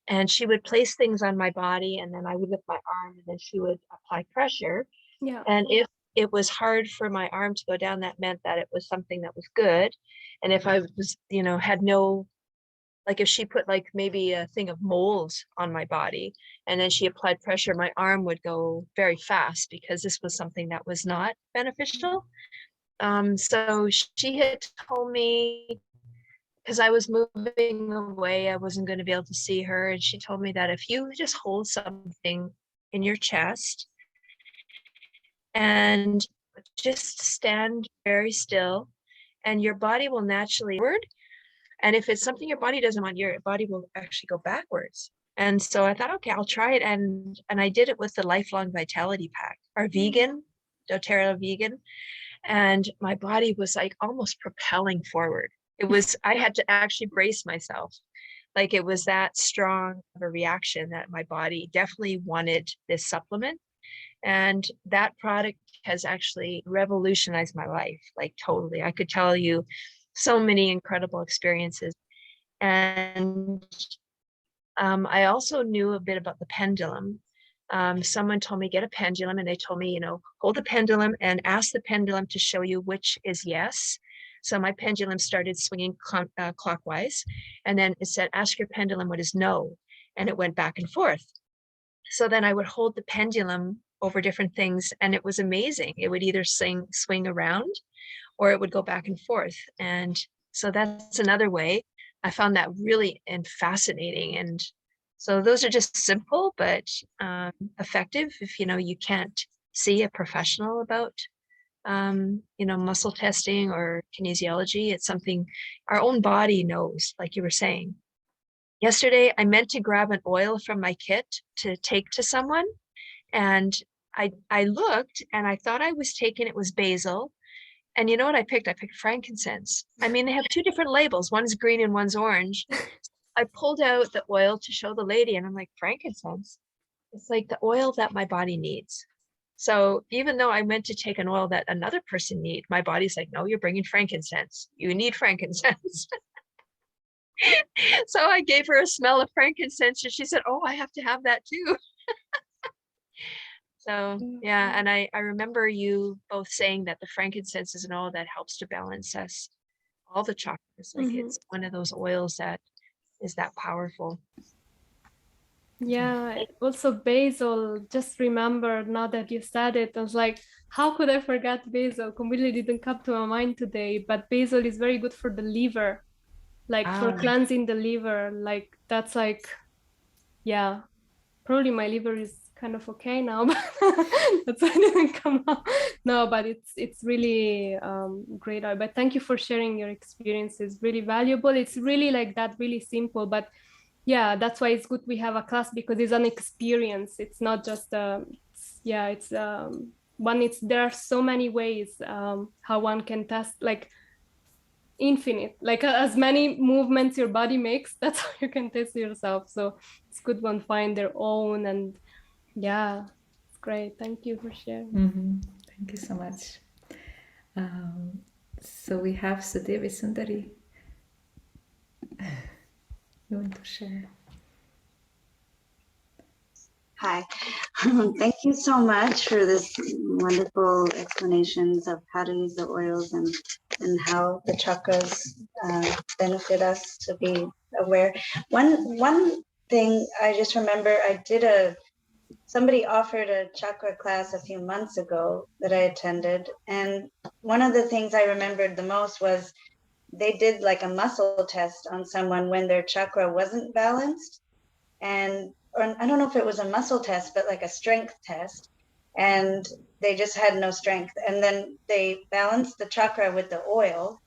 Speaker 4: and she would place things on my body, and then I would lift my arm, and then she would apply pressure.
Speaker 1: Yeah.
Speaker 4: And if it was hard for my arm to go down, that meant that it was something that was good. And if I was, had no, like if she put like maybe a thing of mold on my body, and then she applied pressure, my arm would go very fast, because this was something that was not beneficial. So she had told me, because I was moving away, I wasn't going to be able to see her. And she told me that if you just hold something in your chest and just stand very still, and your body will naturally forward. And if it's something your body doesn't want, your body will actually go backwards. And so I thought, okay, I'll try it. And I did it with the Lifelong Vitality Pack, our vegan, doTERRA vegan. And my body was like almost propelling forward. I had to actually brace myself. Like it was that strong of a reaction that my body definitely wanted this supplement. And that product has actually revolutionized my life, like totally. I could tell you so many incredible experiences. And I also knew a bit about the pendulum. Someone told me get a pendulum, and they told me, hold the pendulum and ask the pendulum to show you which is yes. So my pendulum started swinging clockwise, and then it said, ask your pendulum what is no, and it went back and forth. So then I would hold the pendulum over different things, and it was amazing. It would either swing around, or it would go back and forth. And so that's another way. I found that really fascinating. And so those are just simple but effective if you can't see a professional about muscle testing or kinesiology. It's something our own body knows, like you were saying. Yesterday, I meant to grab an oil from my kit to take to someone, and I looked and I thought I was taking it was basil. And you know what I picked? I picked frankincense. I mean, they have two different labels. One's green and one's orange. I pulled out the oil to show the lady, and I'm like, frankincense? It's like the oil that my body needs. So even though I meant to take an oil that another person needs, my body's like, no, you're bringing frankincense. You need frankincense. So I gave her a smell of frankincense, and she said, oh, I have to have that too. So yeah, and I remember you both saying that the frankincense is an oil that helps to balance us, all the chakras. Like it's one of those oils that is that powerful.
Speaker 1: Yeah, also basil, just remember now that you said it, I was like, how could I forget basil? Completely didn't come to my mind today, but basil is very good for the liver, like for cleansing the liver. Like that's like, yeah, probably my liver is kind of okay now, but that's why it didn't come out. No, but it's really great. But thank you for sharing your experiences. Really valuable. It's really like that, really simple, but yeah, that's why it's good we have a class, because it's an experience. It's not just there are so many ways how one can test, like infinite, like as many movements your body makes, that's how you can test yourself. So it's good one find their own, and yeah, it's great. Thank you for sharing.
Speaker 2: Thank you so much. So we have Sudevi Sundari. You want to share?
Speaker 5: Hi, thank you so much for this wonderful explanations of how to use the oils and how the chakras benefit us to be aware. One thing I just remember, somebody offered a chakra class a few months ago that I attended, and one of the things I remembered the most was they did like a muscle test on someone when their chakra wasn't balanced, or I don't know if it was a muscle test, but like a strength test, and they just had no strength. And then they balanced the chakra with the oil,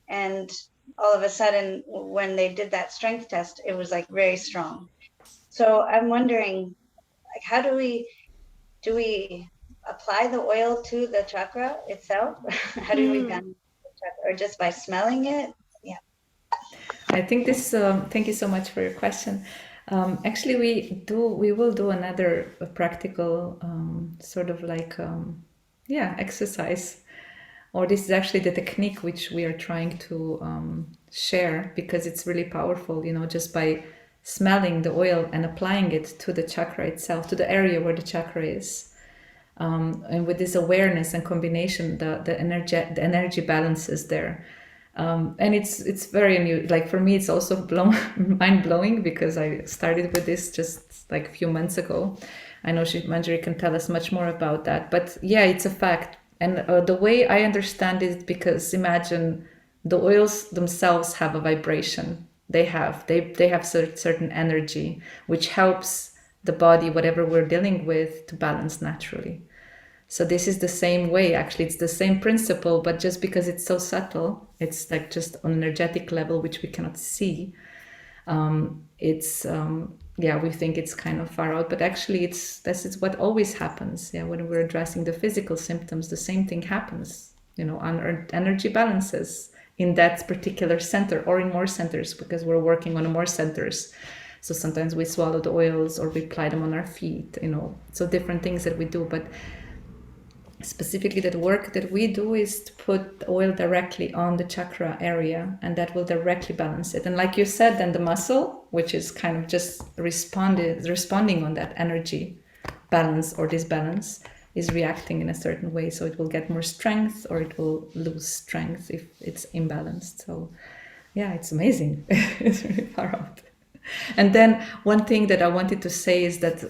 Speaker 5: and all of a sudden, when they did that strength test, it was like very strong. So I'm wondering, like, how do we apply the oil to the chakra itself? How do we balance the chakra, or just by smelling it? Yeah.
Speaker 2: I think this. Thank you so much for your question. Actually, we will do another practical sort of like exercise, or this is actually the technique which we are trying to share, because it's really powerful. Just by smelling the oil and applying it to the chakra itself, to the area where the chakra is, and with this awareness and combination, the energy balance is there. And it's very new. Like for me, it's also mind blowing, because I started with this just like a few months ago. I know Manjari can tell us much more about that, but yeah, it's a fact. And the way I understand it, because imagine the oils themselves have a vibration. They have certain energy, which helps the body, whatever we're dealing with, to balance naturally. So this is the same way, actually, it's the same principle, but just because it's so subtle, it's like just on an energetic level, which we cannot see. We think it's kind of far out, but actually this is what always happens. Yeah, when we're addressing the physical symptoms, the same thing happens, on energy balances in that particular center or in more centers, because we're working on more centers. So sometimes we swallow the oils or we apply them on our feet, so different things that we do. But specifically that work that we do is to put oil directly on the chakra area, and that will directly balance it. And like you said, then the muscle, which is kind of just responding on that energy balance or disbalance, is reacting in a certain way. So it will get more strength or it will lose strength if it's imbalanced. So yeah, it's amazing. It's really far out. And then one thing that I wanted to say is that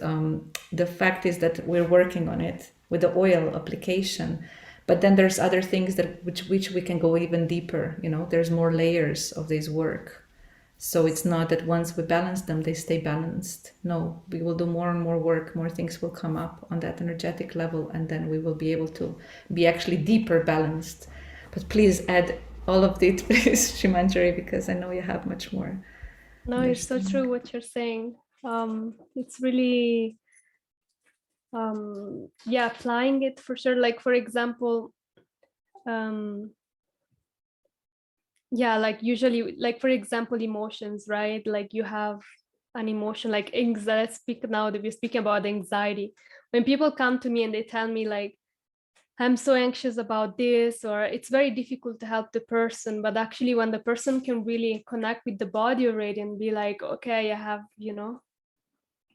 Speaker 2: the fact is that we're working on it with the oil application, but then there's other things that which we can go even deeper. You know, there's more layers of this work. So it's not that once we balance them, they stay balanced. No, we will do more and more work, more things will come up on that energetic level, and then we will be able to be actually deeper balanced. But please add all of it, please, Shimanjari, because I know you have much more.
Speaker 1: No, it's so true what you're saying. It's really, yeah, applying it for sure. Like, for example, yeah, like usually, like, for example, emotions, right? Like you have an emotion like anxiety. Let's speak now that we're speaking about anxiety. When people come to me and they tell me like, I'm so anxious about this, or it's very difficult to help the person, but actually when the person can really connect with the body already and be like, okay, I have, you know,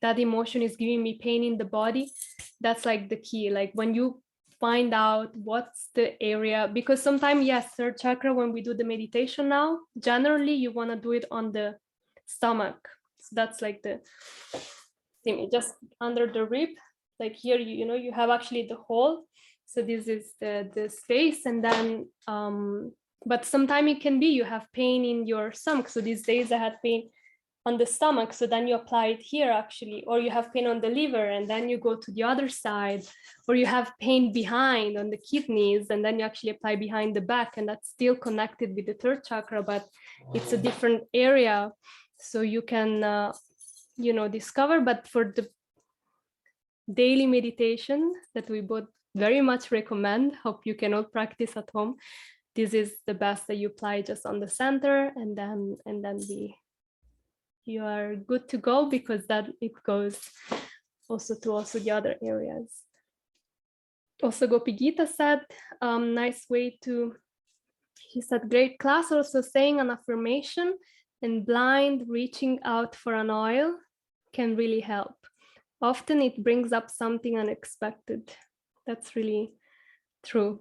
Speaker 1: that emotion is giving me pain in the body, that's like the key. Like when you find out what's the area, because sometimes, yes, third chakra, when we do the meditation now, generally you want to do it on the stomach. So that's like the thing, just under the rib, like here, you know, you have actually the hole. So this is the space, and then but sometimes it can be you have pain in your stomach. So these days I had pain on the stomach, so then you apply it here actually, or you have pain on the liver and then you go to the other side, or you have pain behind on the kidneys and then you actually apply behind the back, and that's still connected with the third chakra, but it's a different area. So you can you know, discover. But for the daily meditation that we both very much recommend, hope you can all practice at home, this is the best, that you apply just on the center, and then you are good to go, because that it goes also to the other areas. Also Gopi Gita said, nice way to, he said, great class, also saying an affirmation and blind reaching out for an oil can really help. Often it brings up something unexpected. That's really true.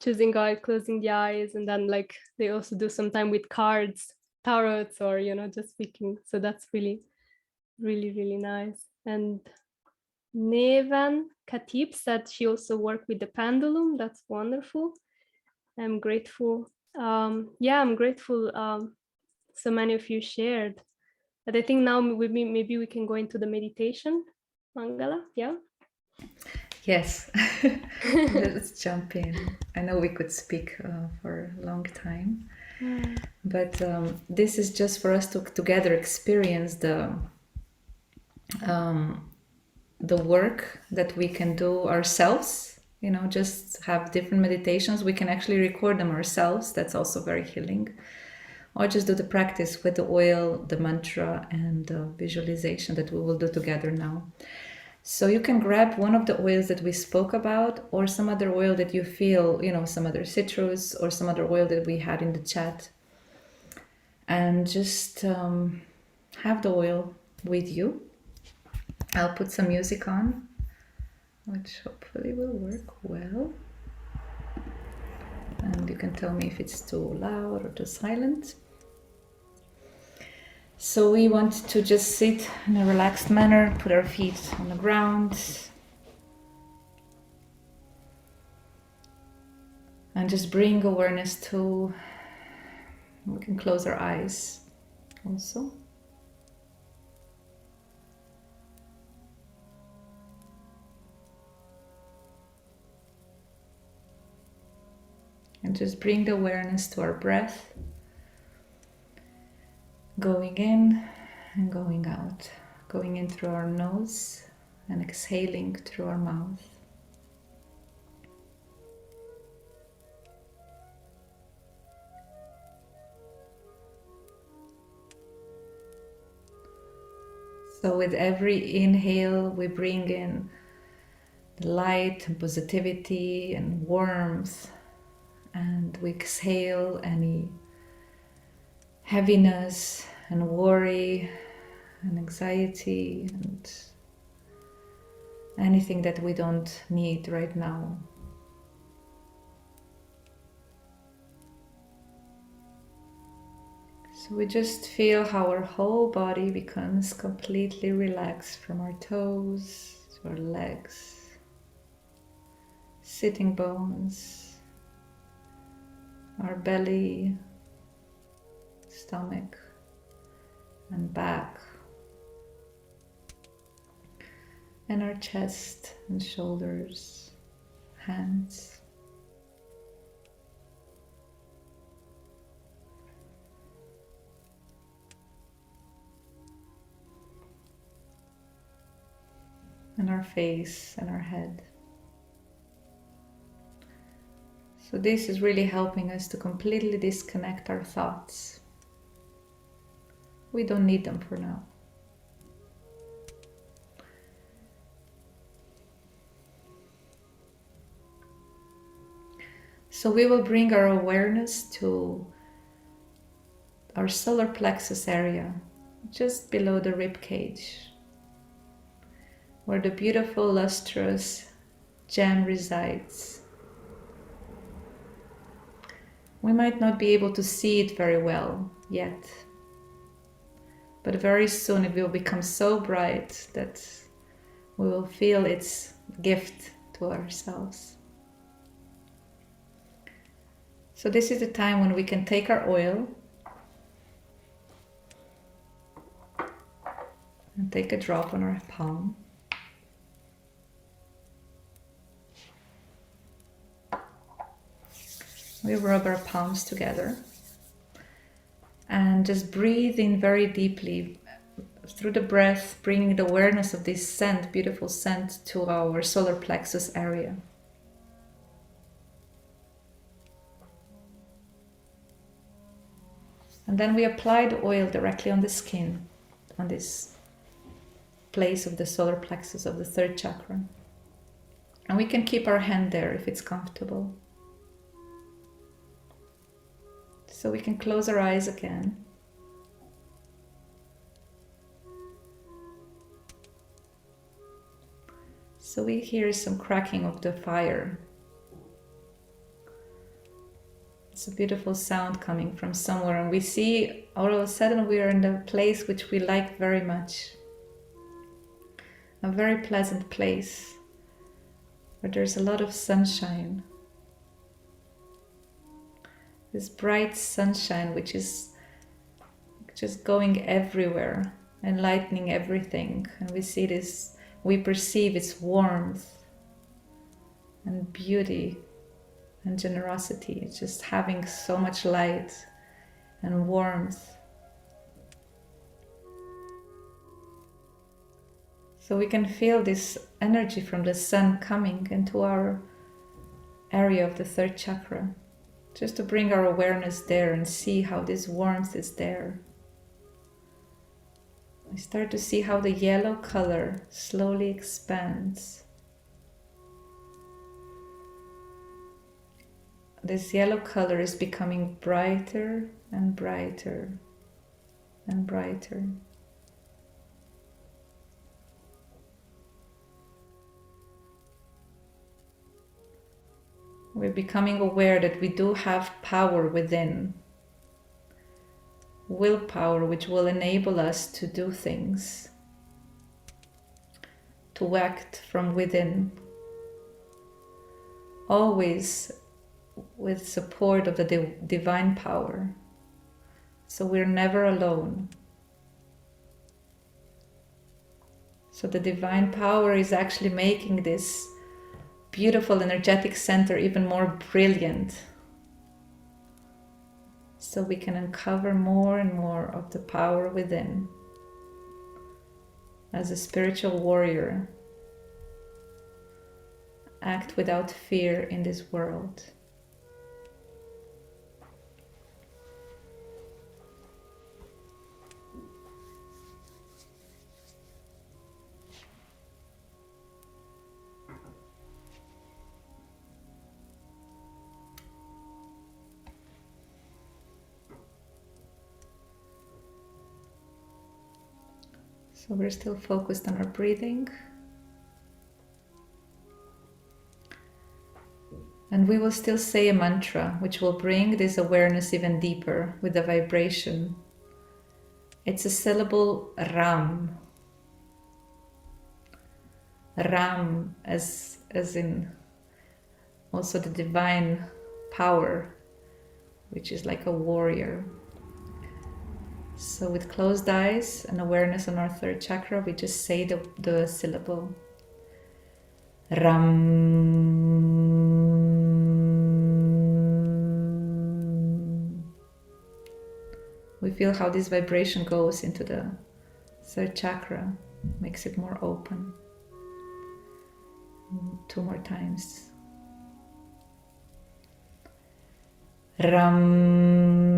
Speaker 1: Choosing oil, closing the eyes, and then like they also do sometime with cards, tarots, or, you know, just speaking. So that's really, really, really nice. And Nevan Khatib said she also worked with the pendulum. That's wonderful. I'm grateful. Yeah, I'm grateful. So many of you shared. But I think now maybe we can go into the meditation. Mangala, yeah?
Speaker 2: Yes, let's jump in. I know we could speak for a long time, but this is just for us to together experience the work that we can do ourselves. You know, just have different meditations. We can actually record them ourselves. That's also very healing. Or just do the practice with the oil, the mantra, and the visualization that we will do together now. So you can grab one of the oils that we spoke about, or some other oil that you feel, you know, some other citrus or some other oil that we had in the chat, and just have the oil with you. I'll put some music on, which hopefully will work well. And you can tell me if it's too loud or too silent. So we want to just sit in a relaxed manner, put our feet on the ground, and just bring awareness to, we can close our eyes also. And just bring the awareness to our breath, going in and going out, going in through our nose and exhaling through our mouth. So with every inhale, we bring in light and positivity and warmth, and we exhale any heaviness and worry and anxiety and anything that we don't need right now. So we just feel how our whole body becomes completely relaxed, from our toes to our legs, sitting bones, our belly, stomach and back, and our chest and shoulders, hands. And our face and our head. So this is really helping us to completely disconnect our thoughts. We don't need them for now. So we will bring our awareness to our solar plexus area, just below the rib cage, where the beautiful lustrous gem resides. We might not be able to see it very well yet, but very soon it will become so bright that we will feel its gift to ourselves. So this is the time when we can take our oil and take a drop on our palm. We rub our palms together and just breathe in very deeply through the breath, bringing the awareness of this scent, beautiful scent, to our solar plexus area. And then we apply the oil directly on the skin, on this place of the solar plexus of the third chakra. And we can keep our hand there if it's comfortable. So we can close our eyes again. So we hear some cracking of the fire. It's a beautiful sound coming from somewhere, and we see all of a sudden we are in a place which we like very much. A very pleasant place where there's a lot of sunshine. This bright sunshine which is just going everywhere, enlightening everything. And we see this, we perceive its warmth and beauty and generosity. It's just having so much light and warmth. So we can feel this energy from the sun coming into our area of the third chakra, just to bring our awareness there and see how this warmth is there. I start to see how the yellow color slowly expands. This yellow color is becoming brighter and brighter and brighter. We're becoming aware that we do have power within. Willpower, which will enable us to do things, to act from within, always with support of the divine power. So we're never alone. So the divine power is actually making this beautiful energetic center even more brilliant, so we can uncover more and more of the power within. As a spiritual warrior, act without fear in this world. So we're still focused on our breathing. And we will still say a mantra, which will bring this awareness even deeper with the vibration. It's a syllable Ram. Ram as in also the divine power, which is like a warrior. So with closed eyes and awareness on our third chakra, we just say the syllable Ram. We feel how this vibration goes into the third chakra, makes it more open. 2 more times. Ram.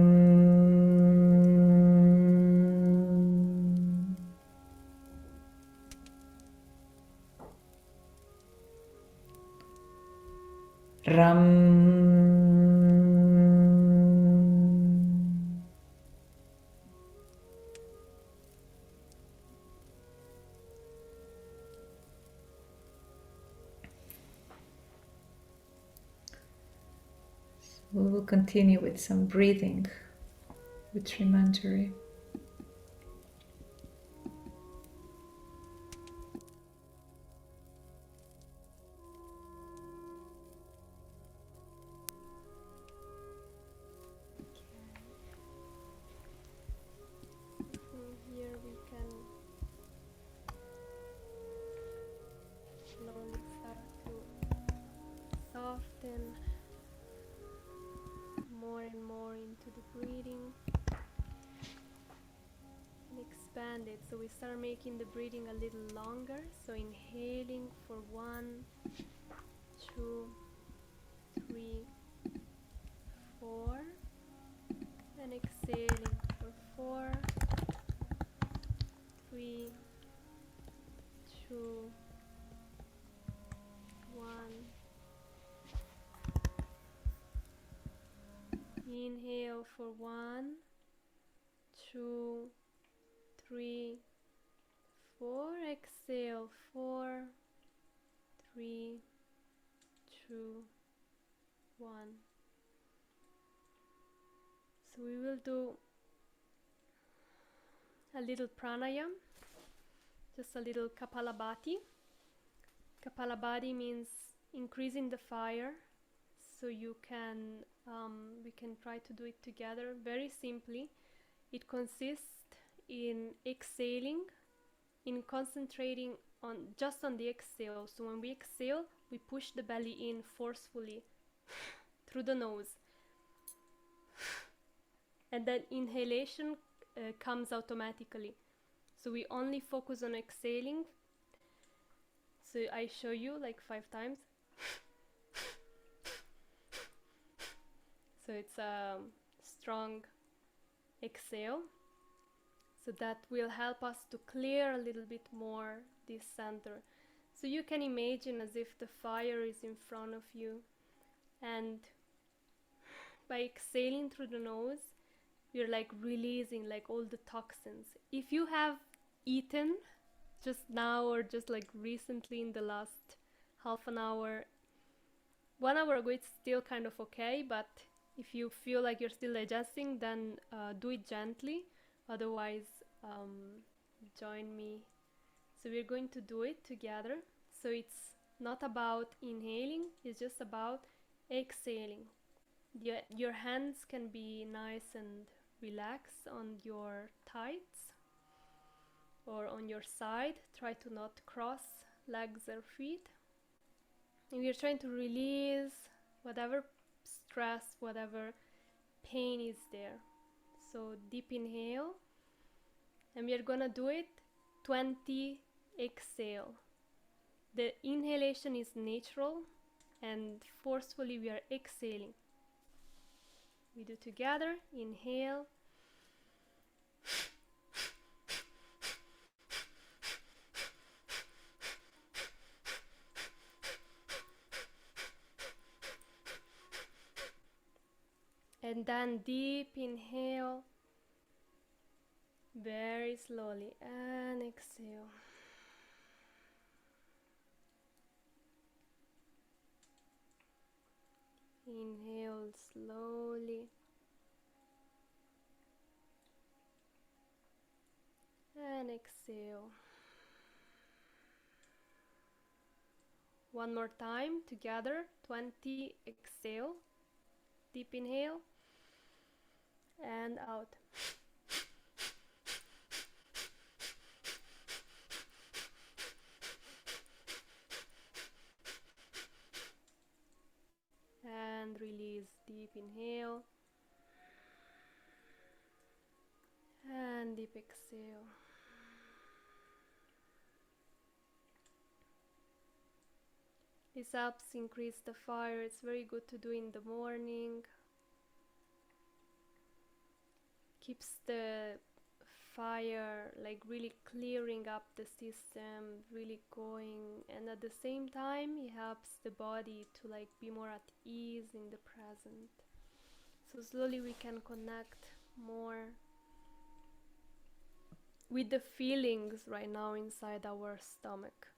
Speaker 2: Ram. We will continue with some breathing with Sri Manjari.
Speaker 1: From here we can slowly start to soften more and more into the breathing and expand it. So we start making the breathing a little longer. So inhaling for 1, 2, 3, 4, and exhaling for 4, 3, 2, 1. Inhale for 1, 2, 3, 4. Exhale 4, 3, 2, 1. So we will do a little pranayam, just a little Kapalabhati. Kapalabhati means increasing the fire. So you can, we can try to do it together very simply. It consists in exhaling, in concentrating on just on the exhale. So when we exhale, we push the belly in forcefully through the nose. And then inhalation comes automatically. So we only focus on exhaling. So I show you like 5 times. So it's a strong exhale. So that will help us to clear a little bit more this center. So you can imagine as if the fire is in front of you, and by exhaling through the nose, you're like releasing like all the toxins. If you have eaten just now or just like recently in the last half an hour, 1 hour ago, it's still kind of okay, but if you feel like you're still digesting, then do it gently. Otherwise, join me. So we're going to do it together. So it's not about inhaling, it's just about exhaling. Your hands can be nice and relaxed on your thighs or on your side. Try to not cross legs or feet. And we're trying to release whatever stress, whatever pain is there. So deep inhale, and we are gonna do it 20 exhale. The inhalation is natural, and forcefully we are exhaling. We do together. Inhale. And then deep inhale. Very slowly, and exhale. Inhale slowly and exhale. One more time together. 20. Exhale. Deep inhale and out. And release. Deep inhale and deep exhale. This helps increase the fire. It's very good to do in the morning. Keeps the fire like really clearing up the system, really going, and at the same time it helps the body to like be more at ease in the present. So slowly we can connect more with the feelings right now inside our stomach.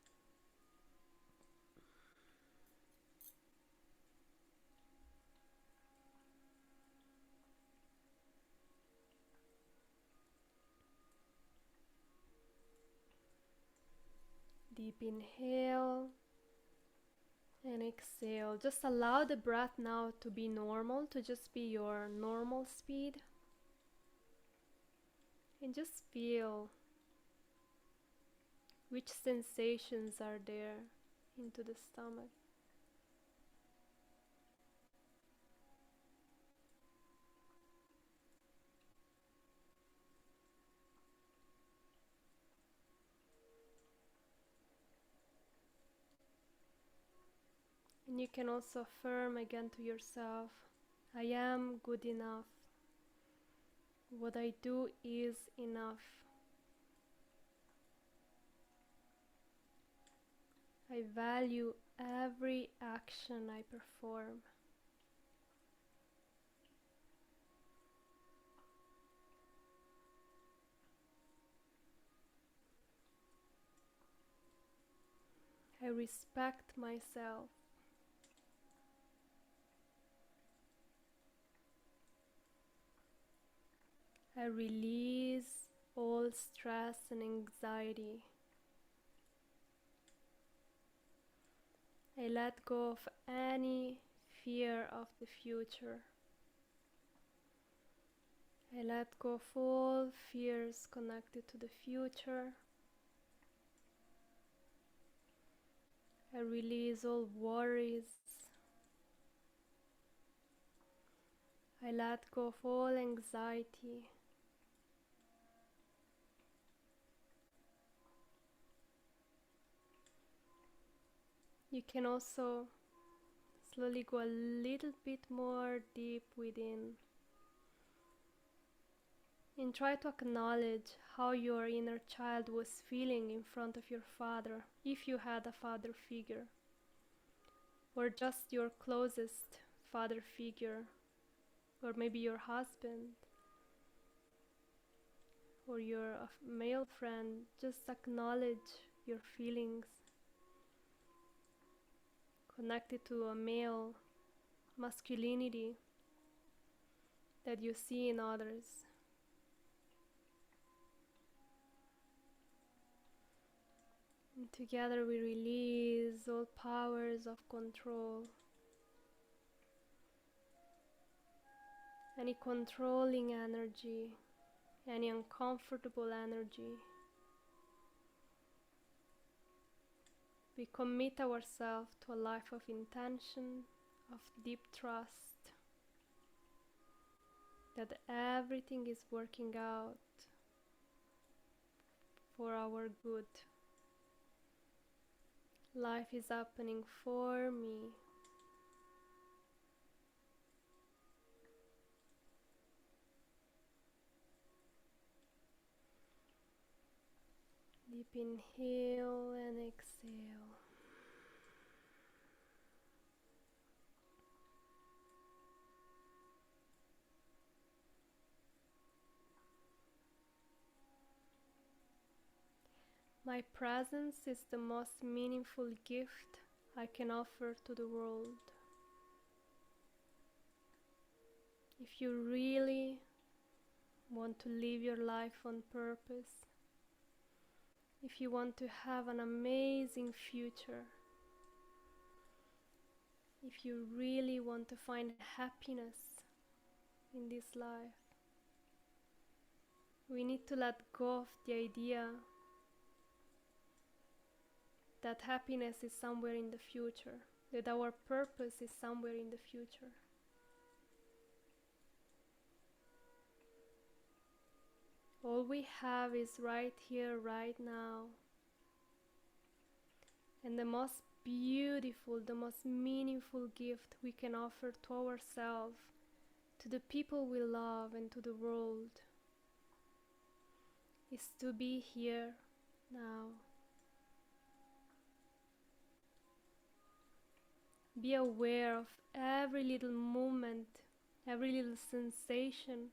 Speaker 1: Deep inhale and exhale. Just allow the breath now to be normal, to just be your normal speed. And just feel which sensations are there into the stomach. And you can also affirm again to yourself, I am good enough. What I do is enough. I value every action I perform. I respect myself. I release all stress and anxiety. I let go of any fear of the future. I let go of all fears connected to the future. I release all worries. I let go of all anxiety. You can also slowly go a little bit more deep within and try to acknowledge how your inner child was feeling in front of your father, if you had a father figure, or just your closest father figure, or maybe your husband, or your male friend. Just acknowledge your feelings connected to a male masculinity that you see in others. And together we release all powers of control, any controlling energy, any uncomfortable energy. We commit ourselves to a life of intention, of deep trust, that everything is working out for our good. Life is happening for me. Deep inhale and exhale. My presence is the most meaningful gift I can offer to the world. If you really want to live your life on purpose, if you want to have an amazing future, if you really want to find happiness in this life, we need to let go of the idea that happiness is somewhere in the future, that our purpose is somewhere in the future. All we have is right here, right now. And the most beautiful, the most meaningful gift we can offer to ourselves, to the people we love, and to the world is to be here now. Be aware of every little movement, every little sensation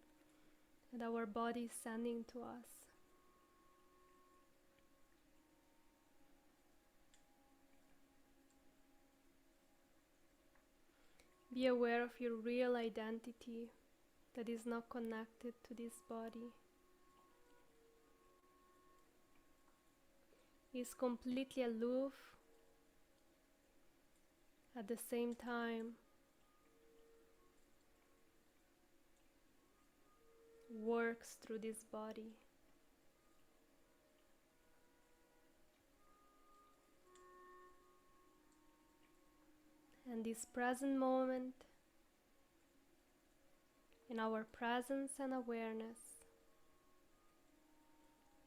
Speaker 1: that our body is sending to us. Be aware of your real identity that is not connected to this body. Is completely aloof, at the same time works through this body. And this present moment, in our presence and awareness,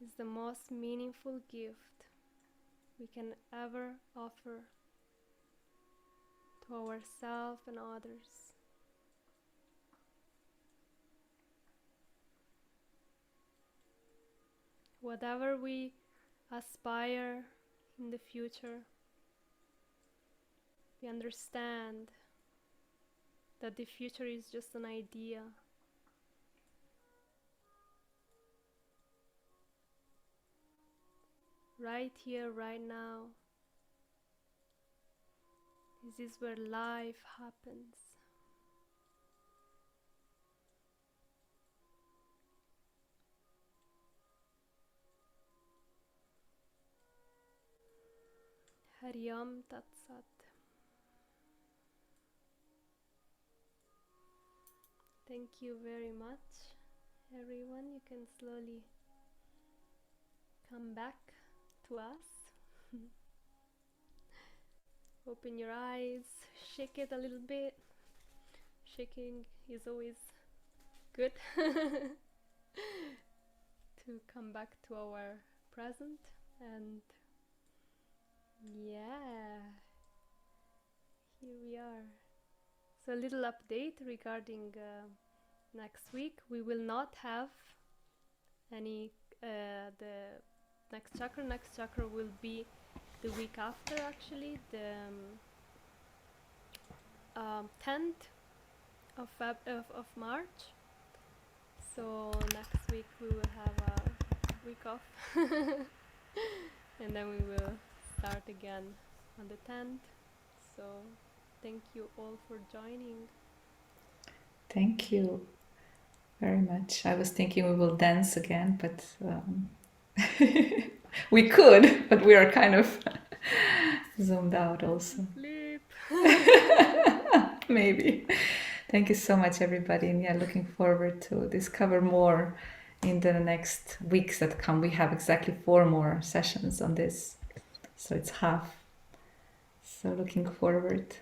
Speaker 1: is the most meaningful gift we can ever offer to ourselves and others. Whatever we aspire in the future, we understand that the future is just an idea. Right here, right now, this is where life happens. Hariam Tat Sat. Thank you very much, everyone. You can slowly come back to us. Open your eyes, shake it a little bit. Shaking is always good to come back to our present. And yeah, here we are. So a little update regarding next week. We will not have any the next chakra. Next chakra will be the week after, actually, the 10th of March. So next week we will have a week off and then we will start again on the 10th. So thank you all for joining.
Speaker 2: Thank you very much. I was thinking we will dance again, but we could, but we are kind of zoomed out also.
Speaker 1: Sleep.
Speaker 2: Maybe. Thank you so much, everybody. And yeah, looking forward to discover more in the next weeks that come. We have exactly 4 more sessions on this, so it's half. So looking forward.